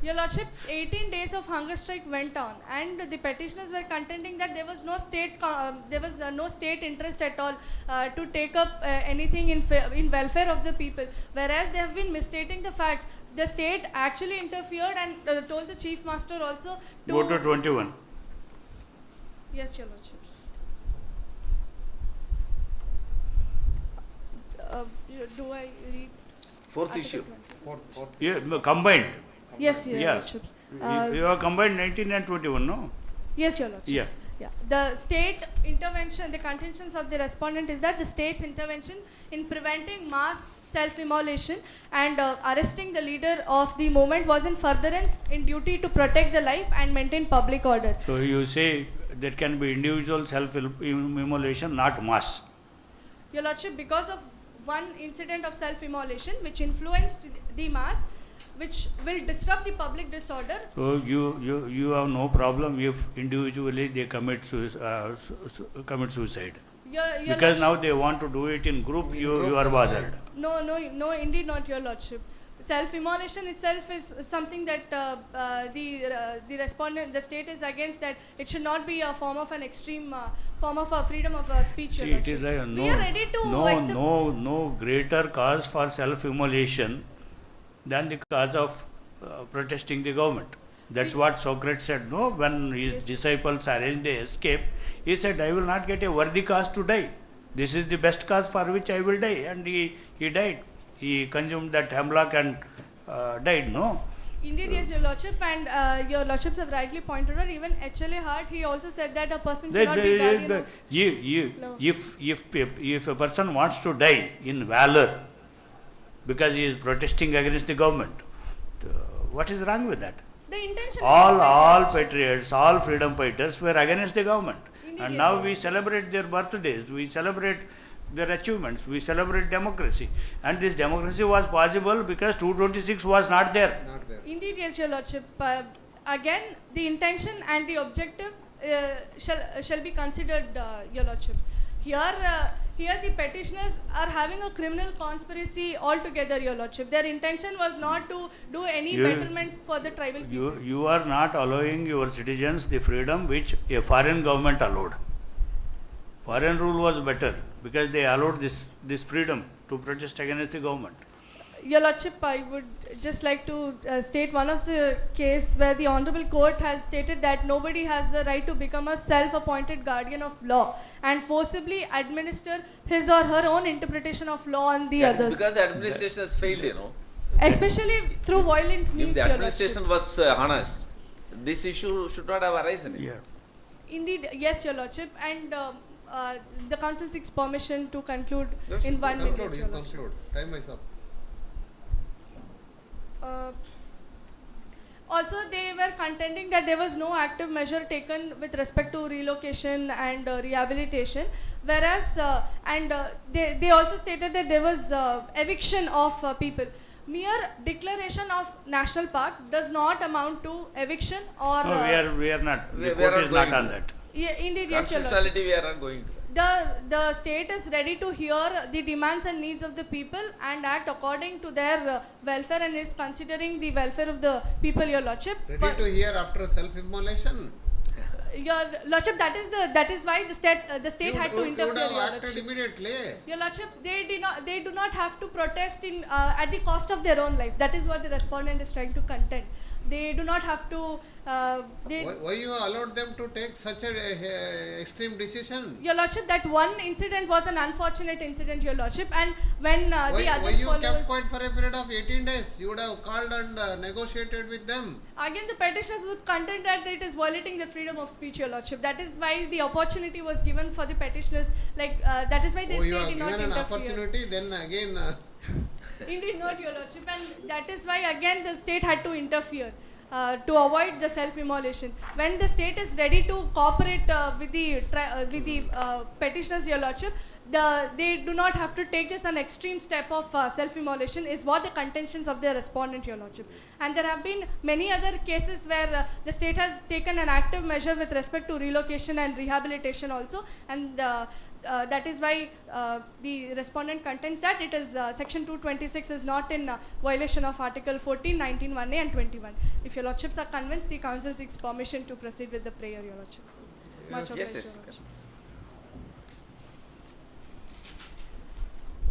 Your lordship, 18 days of hunger strike went on, and the petitioners were contending that there was no state no state interest at all to take up anything in welfare of the people, whereas they have been misstating the facts. The state actually interfered and told the chief master also to Go to 21. Yes, your lordships. Do I read? Fourth Article issue. 20? Yeah, no, combined. Yes, your Yeah. lordships. You have combined 19 and 21, no? Yes, your lordships. Yeah. Yeah. The state intervention, the contentions of the respondent is that the state's intervention in preventing mass self-immolation and arresting the leader of the movement was in furtherance in duty to protect the life and maintain public order. So you say there can be individual self-immolation, not mass. Your Lordship, because of one incident of self-immolation which influenced the mass, which will disrupt the public disorder. So you have no problem if individually they commit suicide. Your Because Lordship, now they want to do it in group, you are bothered. No, indeed not, Your Lordship. Self-immolation itself is something that the respondent, the state is against, that it should not be a form of an extreme form of freedom of speech. See, Your it is Lordship. like We are ready to accept. no greater cause for self-immolation than the cause of protesting the government. That's what Socrates said, no? When his disciples arranged a escape, he said, I will not get a worthy cause to die. This is the best cause for which I will die. And he died. He consumed that hemlock and died, no? Indeed, yes, Your Lordship, and Your Lordships have rightly pointed out, even H.L.A. Hart, he also said that a person cannot be guardian of... No. If a person wants to die in valor because he is protesting against the government, what is wrong with that? The intention All patriots, all freedom fighters were against the government. Indeed, And yes, now sir. we celebrate their birthdays, we celebrate their achievements, we celebrate democracy. And this democracy was possible because 226 was not there. Not there. Indeed, yes, Your Lordship. Again, the intention and the objective shall be considered, Your Lordship. Here the petitioners are having a criminal conspiracy altogether, Your Lordship. Their intention was not to do any betterment for the tribal people. You are not allowing your citizens the freedom which a foreign government allowed. Foreign rule was better because they allowed this freedom to protest against the government. Your Lordship, I would just like to state one of the case where the Honorable Court has stated that nobody has the right to become a self-appointed guardian of law and forcibly administer his or her own interpretation of law on the That is others. because the administration has failed, you know. Especially through violent means, If the Your administration Lordship. was honest, this issue should not have arisen. Yeah. Indeed, yes, Your Lordship, and the Council seeks permission to conclude Yes, in 1 minute. Conclude, you Your Lordship. conclude. Time is up. Also, they were contending that there was no active measure taken with respect to relocation and rehabilitation, whereas they also stated that there was eviction of people. Mere declaration of national park does not amount to eviction or... No, we are not. We The are court not is not going on to. that. Yeah, indeed, yes, Your Lordship. Constitutionality we are not going to. The state is ready to hear the demands and needs of the people and act according to their welfare, and is considering the welfare of the people, Your Lordship. Ready to hear after self-immolation? Your Lordship, that is why the state had to You interfere, would have Your acted Lordship. immediately. Your Lordship, they do not have to protest in at the cost of their own life. That is what the respondent is trying to contend. They do not have to. Why you allowed them to take such a extreme decision? Your Lordship, that one incident was an unfortunate incident, Your Lordship, and when the Why other you followers. kept quiet for a period of 18 days? You would have called and negotiated with them. Again, the petitioners would contend that it is violating the freedom of speech, Your Lordship. That is why the opportunity was given for the petitioners. That is why they Oh, you say have did not given an interfere. opportunity, then again. Indeed not, Your Lordship, and that is why again the state had to interfere to avoid the self-immolation. When the state is ready to cooperate with the petitioners, Your Lordship, they do not have to take this an extreme step of self-immolation, is what the contentions of the respondent, Your Lordship. And there have been many other cases where the state has taken an active measure with respect to relocation and rehabilitation also, and that is why the respondent contends that it is section 226 is not in violation of article 14, 19, 1A and 21. If Your Lordships are convinced, the council seeks permission to proceed with the prayer, Your Lordships. Much obliged, Yes, Your yes. Lordships.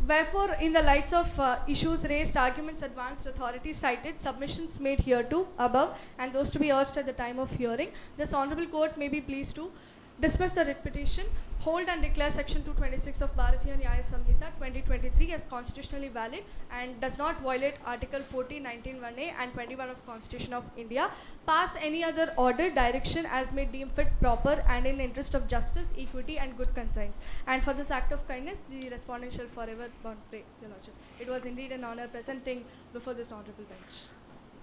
Wherefore, in the lights of issues raised, arguments advanced, authorities cited, submissions made hereto above, and those to be urged at the time of hearing, this honorable court may be pleased to dismiss the writ petition, hold and declare section 226 of Bharatiya Nyaya Samhita 2023 as constitutionally valid and does not violate article 14, 19, 1A and 21 of Constitution of India, pass any other order, direction as may deem fit, proper and in interest of justice, equity and good conscience. And for this act of kindness, the respondent shall forever bond pray, Your Lordship. It was indeed an honor presenting before this honorable bench.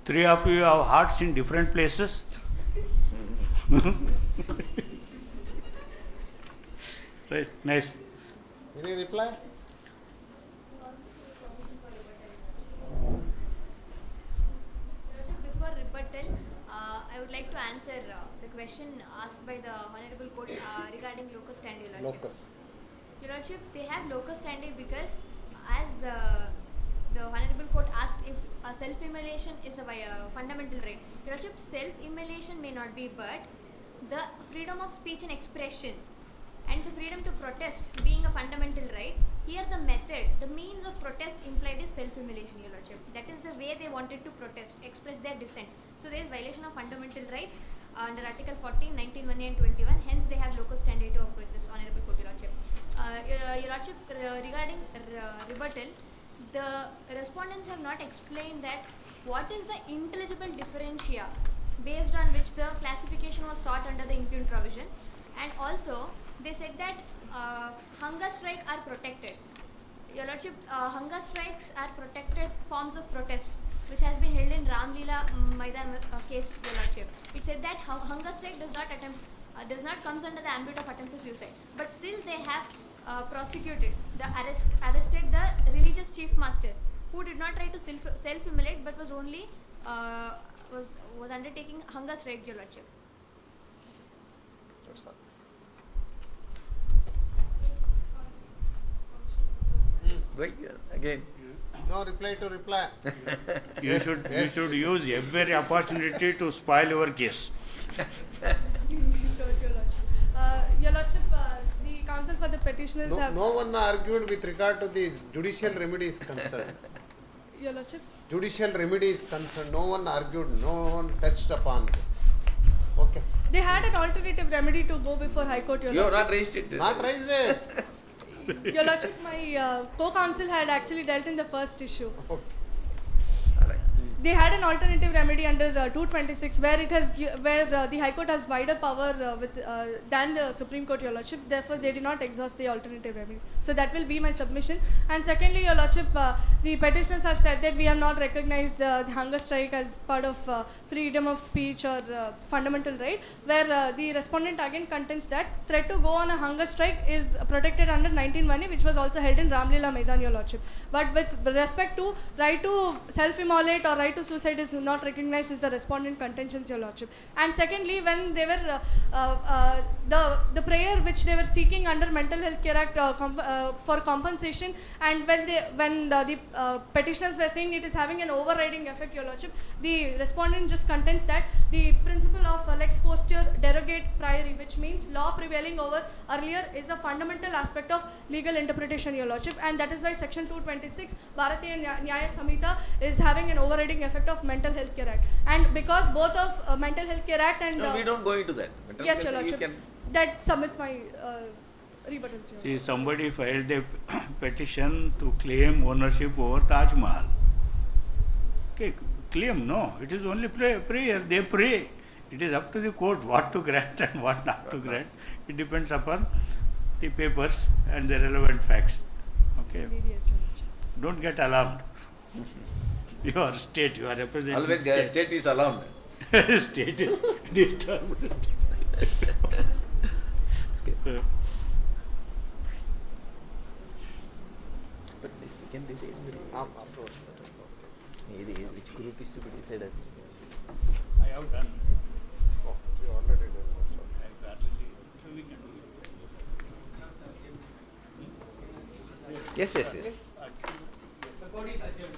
Three of you have hearts in different places. Right, nice. Any reply? Before rebuttal, I would like to answer the question asked by the Honorable Court regarding locus standi, Your Lordship. Locus. Your Lordship, they have locus standi because as the Honorable Court asked if self-immolation is a fundamental right. Your Lordship, self-immolation may not be, but the freedom of speech and expression and the freedom to protest being a fundamental right, here the method, the means of protest implied is self-immolation, Your Lordship. That is the way they wanted to protest, express their dissent. So there is violation of fundamental rights under Article 14, 19, 1 and 21. Hence they have locus standi to operate this Honorable Court, Your Lordship. Your Lordship, regarding rebuttal, the respondents have not explained that what is the intelligible differentia based on which the classification was sought under the impugned provision, and also they said that hunger strike are protected. Your Lordship, hunger strikes are protected forms of protest which has been held in Ramlila Maidan case, Your Lordship. It said that hunger strike does not comes under the ambit of attempt to suicide, but still they have prosecuted, arrested the religious chief master who did not try to self-immolate but was only was undertaking hunger strike, Your Lordship. Right, again. No reply to reply. You should use every opportunity to spoil your case. Your Lordship, the counsel for the petitioners have. No one argued with regard to the judicial remedies concerned. Your Lordship. Judicial remedies concerned. No one argued. No one touched upon this. Okay. They had an alternative remedy to go before High Court, Your You have Lordship. not raised it. Not raised it. Your Lordship, my co-counsel had actually dealt in the first issue. Okay. Alright. They had an alternative remedy under 226 where it has the High Court has wider power than the Supreme Court, Your Lordship. Therefore, they did not exhaust the alternative remedy. So that will be my submission. And secondly, Your Lordship, the petitioners have said that we have not recognized the hunger strike as part of freedom of speech or fundamental right, where the respondent again contends that threat to go on a hunger strike is protected under 19(1)(a), which was also held in Ramlila Maidan, Your Lordship. But with respect to right to self-immolate or right to suicide is not recognized as the respondent contentions, Your Lordship. And secondly, when they were the prayer which they were seeking under Mental Health Care Act for compensation, and when the petitioners were saying it is having an overriding effect, Your Lordship, the respondent just contends that the principle of lex posterior derogate priori, which means law prevailing over earlier, is a fundamental aspect of legal interpretation, Your Lordship, and that is why Section 226 Bharatiya Nyaya Samhita is having an overriding effect of Mental Health Care Act. And because both of Mental Health Care Act and No, we don't go into that. Mental yes, health, Your we Lordship, can- that submits my rebuttals, Your See, somebody filed a petition to claim ownership over Taj Mahal. Okay, claim no, it is only prayer. They pray. It is up to the court what to grant and what not to grant. It depends upon the papers and the relevant facts. Okay, Lordship. Yes, Your Lordship. don't get alarmed. Your state, you are representing Always state. state is alarmed. State is disturbed. But this we can decide afterwards. Which group is to be decided? I have done. Oh, you already done. I have already. So we can do it. Yes, yes, yes. The body is adjourned.